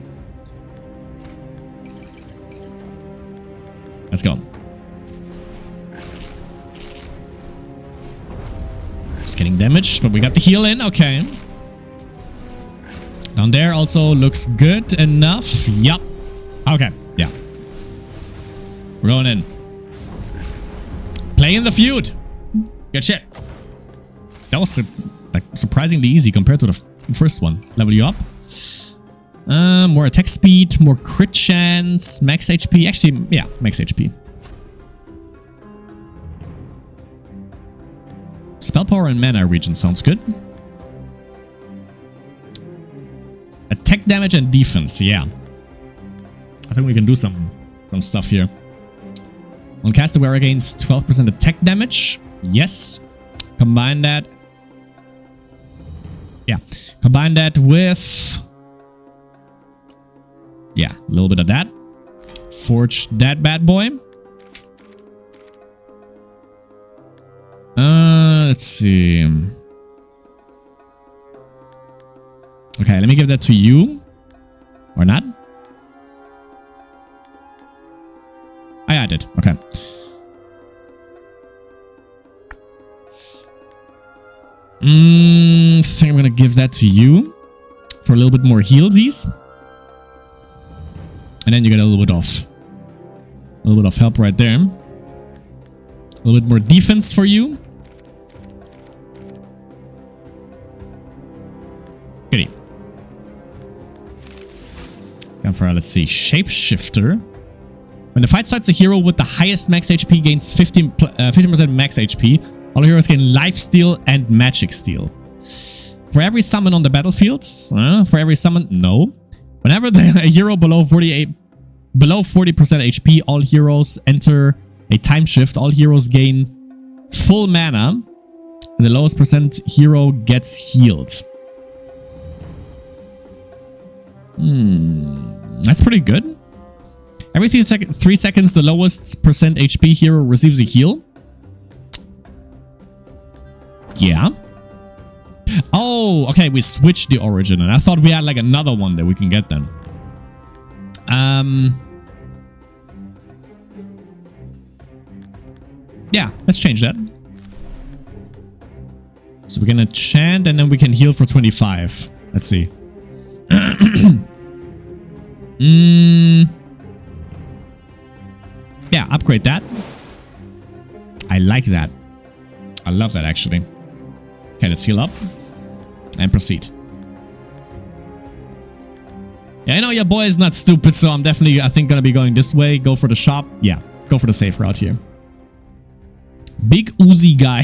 Let's go. Just getting damaged, but we got the heal in. Okay. Down there also looks good enough. Yup. Okay. Yeah. We're going in. Playing the feud. Good shit. That was like surprisingly easy compared to the first one. Level you up. More attack speed, more crit chance, max HP. Actually, yeah, max HP. Spell power and mana regen sounds good. Attack damage and defense, yeah. I think we can do some stuff here. On cast aware gains 12% attack damage. Yes. Combine that. Yeah. Combine that with... yeah, a little bit of that. Forge that bad boy. Let's see. Okay, let me give that to you. Or not? I did. Okay. Think I'm gonna give that to you for a little bit more healsies. And then you get a little bit of help right there. A little bit more defense for you. Goodie. And for, let's see, Shapeshifter. When the fight starts, the hero with the highest max HP gains 15% max HP. All heroes gain lifesteal and magic steal. For every summon on the battlefield, for every summon, no. Whenever a hero below 40% HP, all heroes enter a time shift. All heroes gain full mana, and the lowest percent hero gets healed. That's pretty good. Every 3 seconds, the lowest percent HP hero receives a heal. Yeah. Oh, okay, we switched the origin, and I thought we had like another one that we can get then. Yeah, let's change that. So we're gonna chant, and then we can heal for 25. Let's see. Yeah, upgrade that. I like that. I love that, actually. Okay, let's heal up. And proceed. Yeah, I know your boy is not stupid, so I'm definitely, I think, gonna be going this way. Go for the shop. Yeah, go for the safe route here. Big Uzi guy.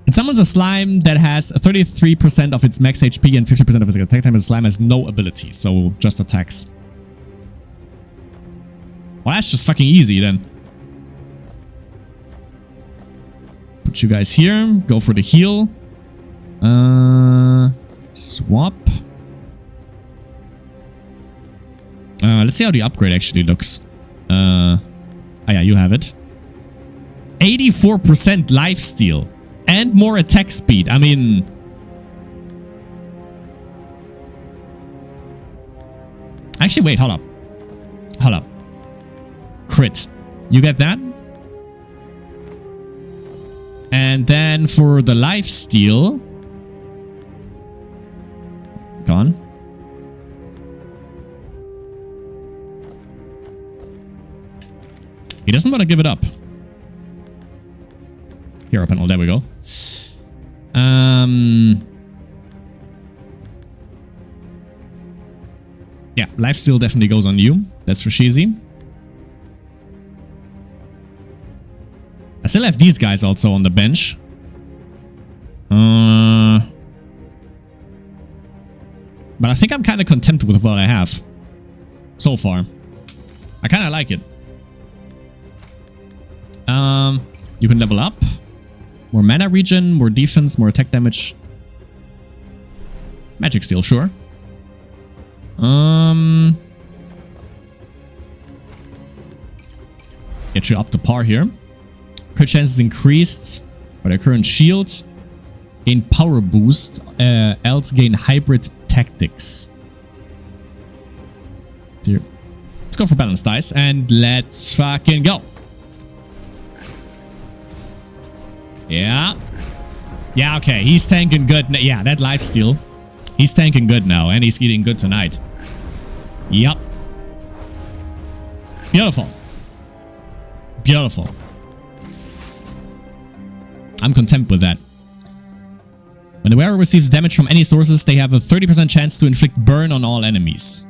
It summons a slime that has 33% of its max HP and 50% of its attack time. The slime has no abilities, so just attacks. Well, that's just fucking easy then. Put you guys here. Go for the heal. Swap. Let's see how the upgrade actually looks. Oh yeah, you have it. 84% lifesteal and more attack speed. I mean, actually, wait, hold up. Hold up. Crit. You get that? And then for the lifesteal, gone. He doesn't want to give it up. Hero panel, there we go. Yeah, lifesteal definitely goes on you. That's for Sheezy. I still have these guys also on the bench. But I think I'm kind of content with what I have so far. I kind of like it. You can level up. More mana regen, more defense, more attack damage. Magic Steel, sure. Get you up to par here. Crit chances increased by the current shield. Gain power boost. Else gain hybrid tactics. Let's go for balanced dice and let's fucking go. Yeah. Yeah, okay. He's tanking good. Yeah, that lifesteal. He's tanking good now and he's eating good tonight. Yep. Beautiful. Beautiful. I'm content with that. When the wearer receives damage from any sources, they have a 30% chance to inflict burn on all enemies.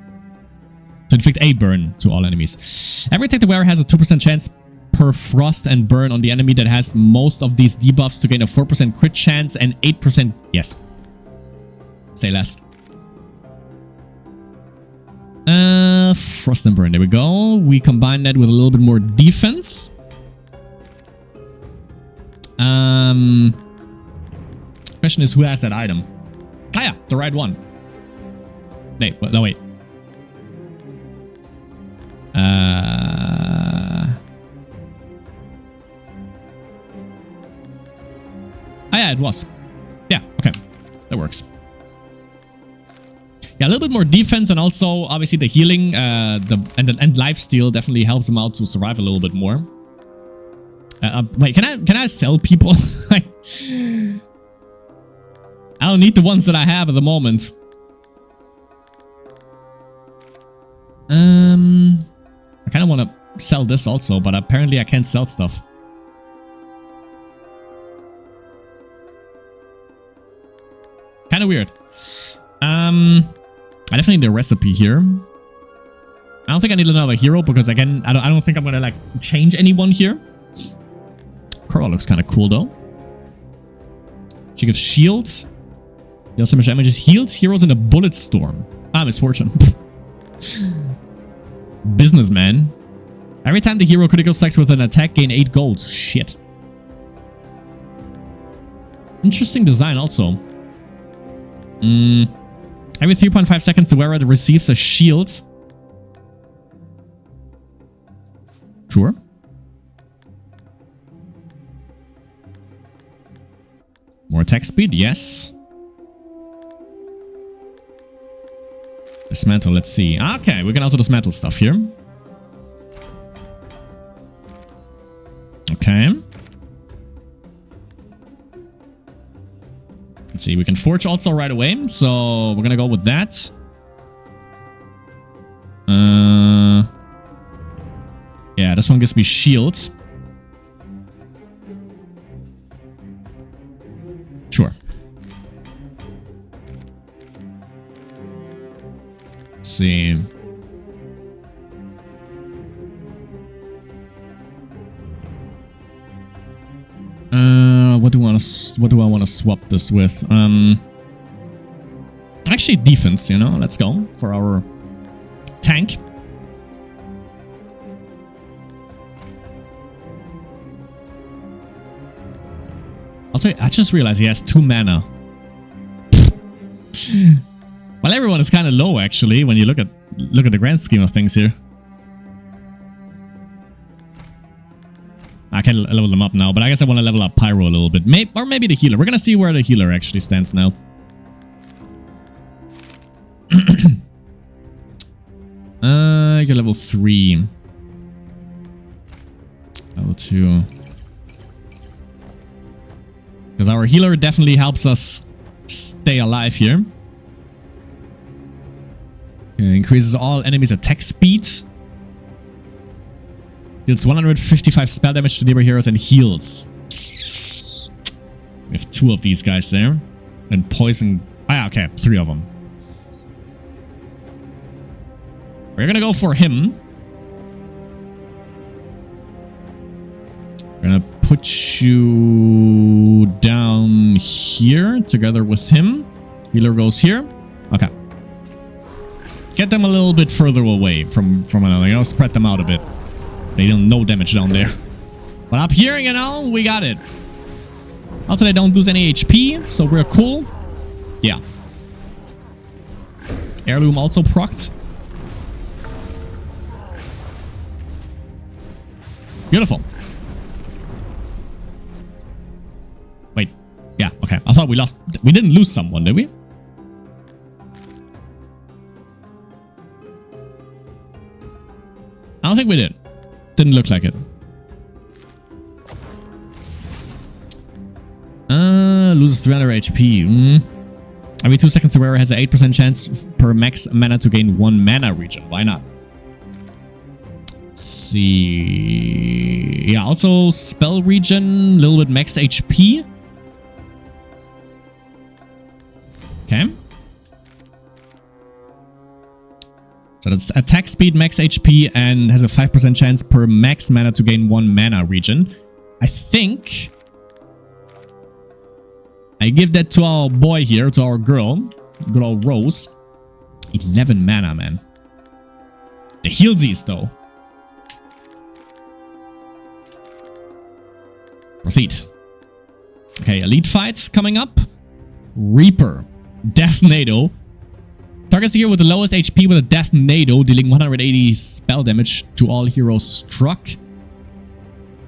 To inflict a burn to all enemies. Every attack the wearer has a 2% chance per frost and burn on the enemy that has most of these debuffs to gain a 4% crit chance and 8%... Yes. Say less. Frost and burn. There we go. We combine that with a little bit more defense. Question is, who has that item? Ah, yeah, the right one. Wait, no, wait. Ah, yeah, it was. Yeah, okay. That works. Yeah, a little bit more defense and also obviously the healing and lifesteal definitely helps him out to survive a little bit more. Wait, can I sell people? Like, I don't need the ones that I have at the moment. I kind of want to sell this also, but apparently I can't sell stuff. Kind of weird. I definitely need a recipe here. I don't think I need another hero because again, I don't think I'm gonna like change anyone here. Cora looks kind of cool though. She gives shields. Deals so much damage. Heals heroes in a bullet storm. Ah, misfortune. Businessman. Every time the hero critical strikes with an attack, gain 8 gold. Shit. Interesting design also. Every 3.5 seconds, the wearer receives a shield. Sure. More attack speed, yes. Dismantle, let's see. Okay, we can also dismantle stuff here. Okay. Let's see, we can forge also right away, so we're gonna go with that. Yeah, this one gives me shield. Sure. Let's see. What do I want to swap this with? Actually defense, you know. Let's go for our tank. Also, I just realized he has 2 mana. Well, everyone is kind of low actually when you look at the grand scheme of things here. I can level them up now, but I guess I want to level up Pyro a little bit. Or maybe the healer. We're gonna see where the healer actually stands now. You're level 3. Level 2. Because our healer definitely helps us stay alive here. Okay, increases all enemies' attack speed. Deals 155 spell damage to neighbor heroes and heals. We have 2 of these guys there. And poison... Ah, okay, 3 of them. We're gonna go for him. We're gonna put you down in here together with him. Healer goes here. Okay. Get them a little bit further away from another, you know, spread them out a bit. They don't no damage down there. But up here, you know, we got it. Also, they don't lose any HP, so we're cool. Yeah. Heirloom also procced. Beautiful. Wait. Yeah, okay. I thought we lost. We didn't lose someone, did we? I don't think we did. Didn't look like it. Loses 300 HP. Every 2 seconds, the wearer has an 8% chance per max mana to gain 1 mana regen. Why not? Let's see. Yeah, also spell regen, a little bit max HP. Okay. So that's attack speed, max HP, and has a 5% chance per max mana to gain 1 mana regen. I think I give that to our boy here, to our girl. Good old Rose. 11 mana, man. The healsies, though. Proceed. Okay, elite fight coming up. Reaper. Death Nado. Targets the hero with the lowest HP with a Death Nado, dealing 180 spell damage to all heroes struck.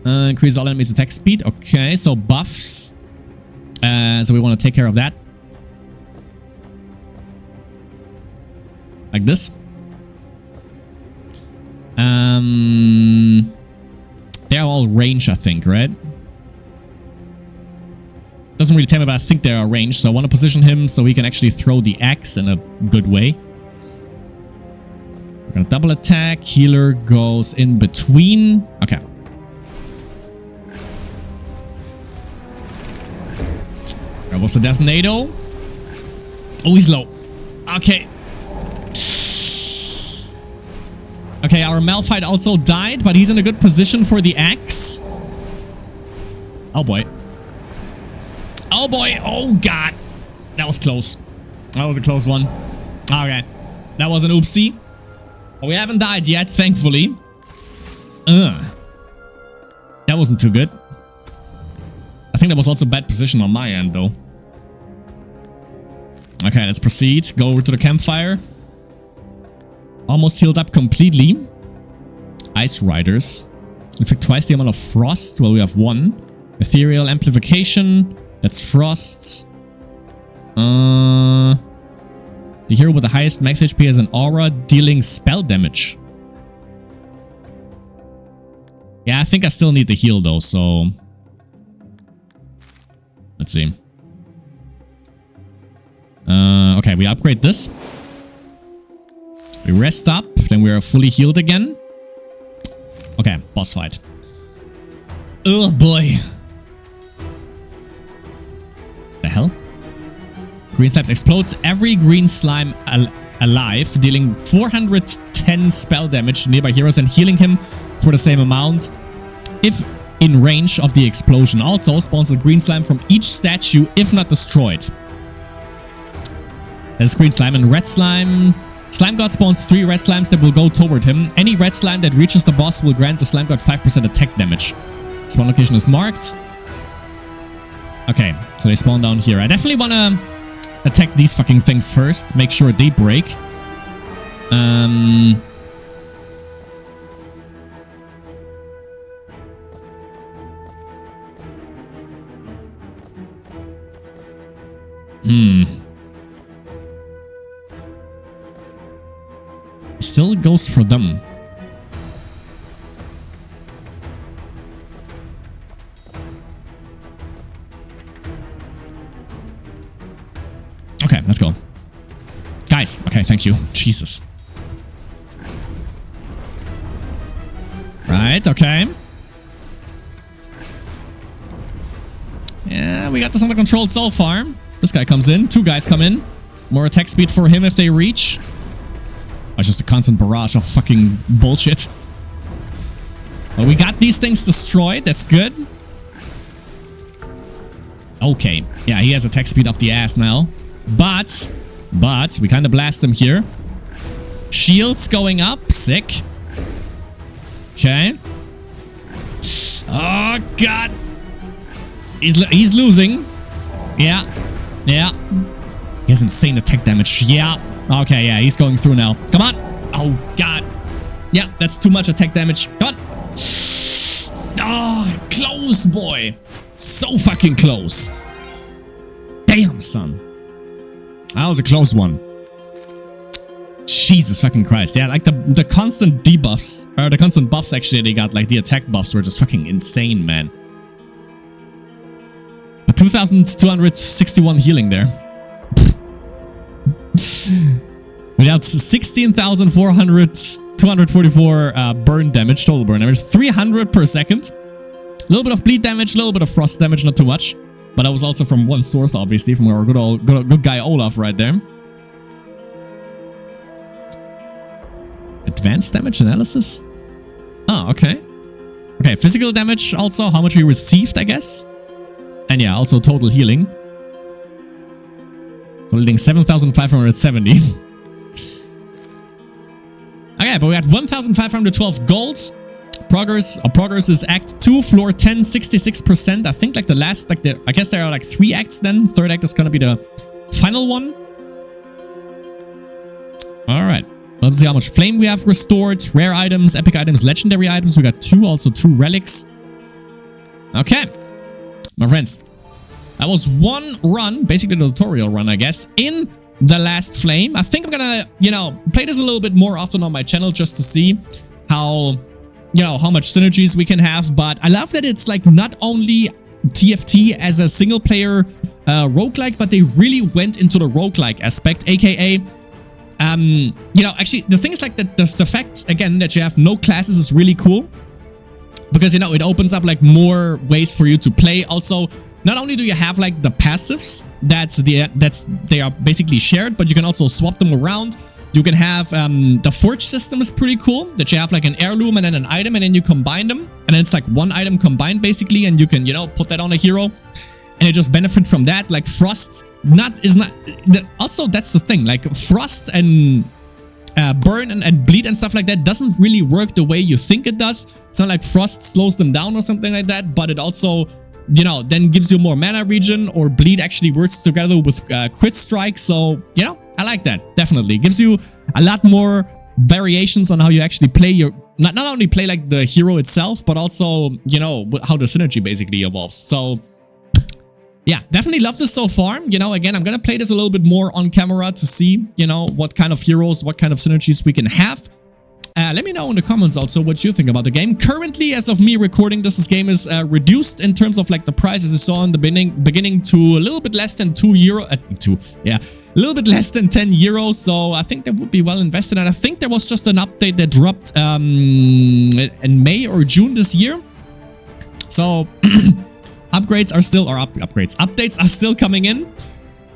Increase all enemies' attack speed. Okay, so buffs. So we want to take care of that. Like this. They're all range, I think, right? Doesn't really tell me, but I think they are range. So I want to position him so he can actually throw the axe in a good way. We're gonna double attack. Healer goes in between. Okay. There was the Death Nado. Oh, he's low. Okay. Okay, our Malphite also died, but he's in a good position for the axe. Oh boy. Oh boy. Oh god. That was close. That was a close one. Okay. That was an oopsie. But we haven't died yet, thankfully. That wasn't too good. I think that was also bad position on my end, though. Okay, let's proceed. Go over to the campfire. Almost healed up completely. Ice Riders. Inflict twice the amount of frost. Well, we have 1. Ethereal Amplification. That's frost. The hero with the highest max HP has an aura dealing spell damage. Yeah, I think I still need the heal though, so... Let's see. Okay, we upgrade this. We rest up, then we are fully healed again. Okay, boss fight. Oh boy. The hell? Green Slimes explodes every green slime alive, dealing 410 spell damage to nearby heroes and healing him for the same amount if in range of the explosion. Also spawns a green slime from each statue if not destroyed. There's green slime and red slime. Slime God spawns 3 red slimes that will go toward him. Any red slime that reaches the boss will grant the Slime God 5% attack damage. Spawn location is marked. Okay, so they spawn down here. I definitely want to attack these fucking things first. Make sure they break. Still goes for them. Okay, let's go. Guys, okay, thank you. Jesus. Right, okay. Yeah, we got this under control so far. This guy comes in. 2 guys come in. More attack speed for him if they reach. Oh, it's just a constant barrage of fucking bullshit. Well, we got these things destroyed. That's good. Okay. Yeah, he has attack speed up the ass now. But we kind of blast him here. Shields going up. Sick. Okay. Oh, God. He's losing. Yeah. Yeah. He has insane attack damage. Yeah. Okay, yeah, he's going through now. Come on. Oh, God. Yeah, that's too much attack damage. Come on. Oh, close, boy. So fucking close. Damn, son. That was a close one. Jesus fucking Christ. Yeah, like the constant debuffs, or the constant buffs actually they got, like the attack buffs were just fucking insane, man. But 2,261 healing there. Without 16,244 burn damage, total burn damage. 300 per second. A little bit of bleed damage, a little bit of frost damage, not too much. But that was also from one source, obviously, from our good guy Olaf right there. Advanced damage analysis? Oh, okay. Okay, physical damage also, how much we received, I guess. And yeah, also total healing. Totaling 7,570. Okay, but we had 1,512 gold. Progress is Act 2, Floor 10, 66%. I think like the last, I guess there are like 3 acts then. Third act is gonna be the final one. Alright. Let's see how much flame we have restored. Rare items, epic items, legendary items. We got 2, also 2 relics. Okay. My friends. That was one run, basically the tutorial run, I guess, in the last flame. I think I'm gonna, play this a little bit more often on my channel just to see how, how much synergies we can have. But I love that it's like not only TFT as a single player roguelike, but they really went into the roguelike aspect, aka actually the thing is like that the fact again that you have no classes is really cool, because it opens up like more ways for you to play. Also, not only do you have like the passives they are basically shared, but you can also swap them around. You can have the forge system is pretty cool, that you have like an heirloom and then an item, and then you combine them, and then it's like one item combined basically, and you can put that on a hero, and it just benefit from that. Like frost also that's the thing, like frost and burn and bleed and stuff like that doesn't really work the way you think it does. It's not like frost slows them down or something like that, but it also then gives you more mana regen, or bleed actually works together with crit strike. So I like that. Definitely gives you a lot more variations on how you actually play your not only play like the hero itself, but also how the synergy basically evolves. So yeah, definitely love this so far. Again, I'm gonna play this a little bit more on camera to see what kind of heroes, what kind of synergies we can have. Let me know in the comments also what you think about the game. Currently, as of me recording this game is reduced in terms of like the price, as you saw in the beginning, to a little bit less than a little bit less than 10 euros. So I think that would be well invested. And I think there was just an update that dropped in May or June this year. So updates are still coming in.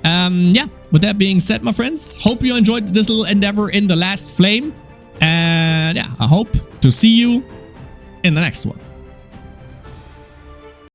Yeah, with that being said, my friends, hope you enjoyed this little endeavor in the last flame. And yeah, I hope to see you in the next one.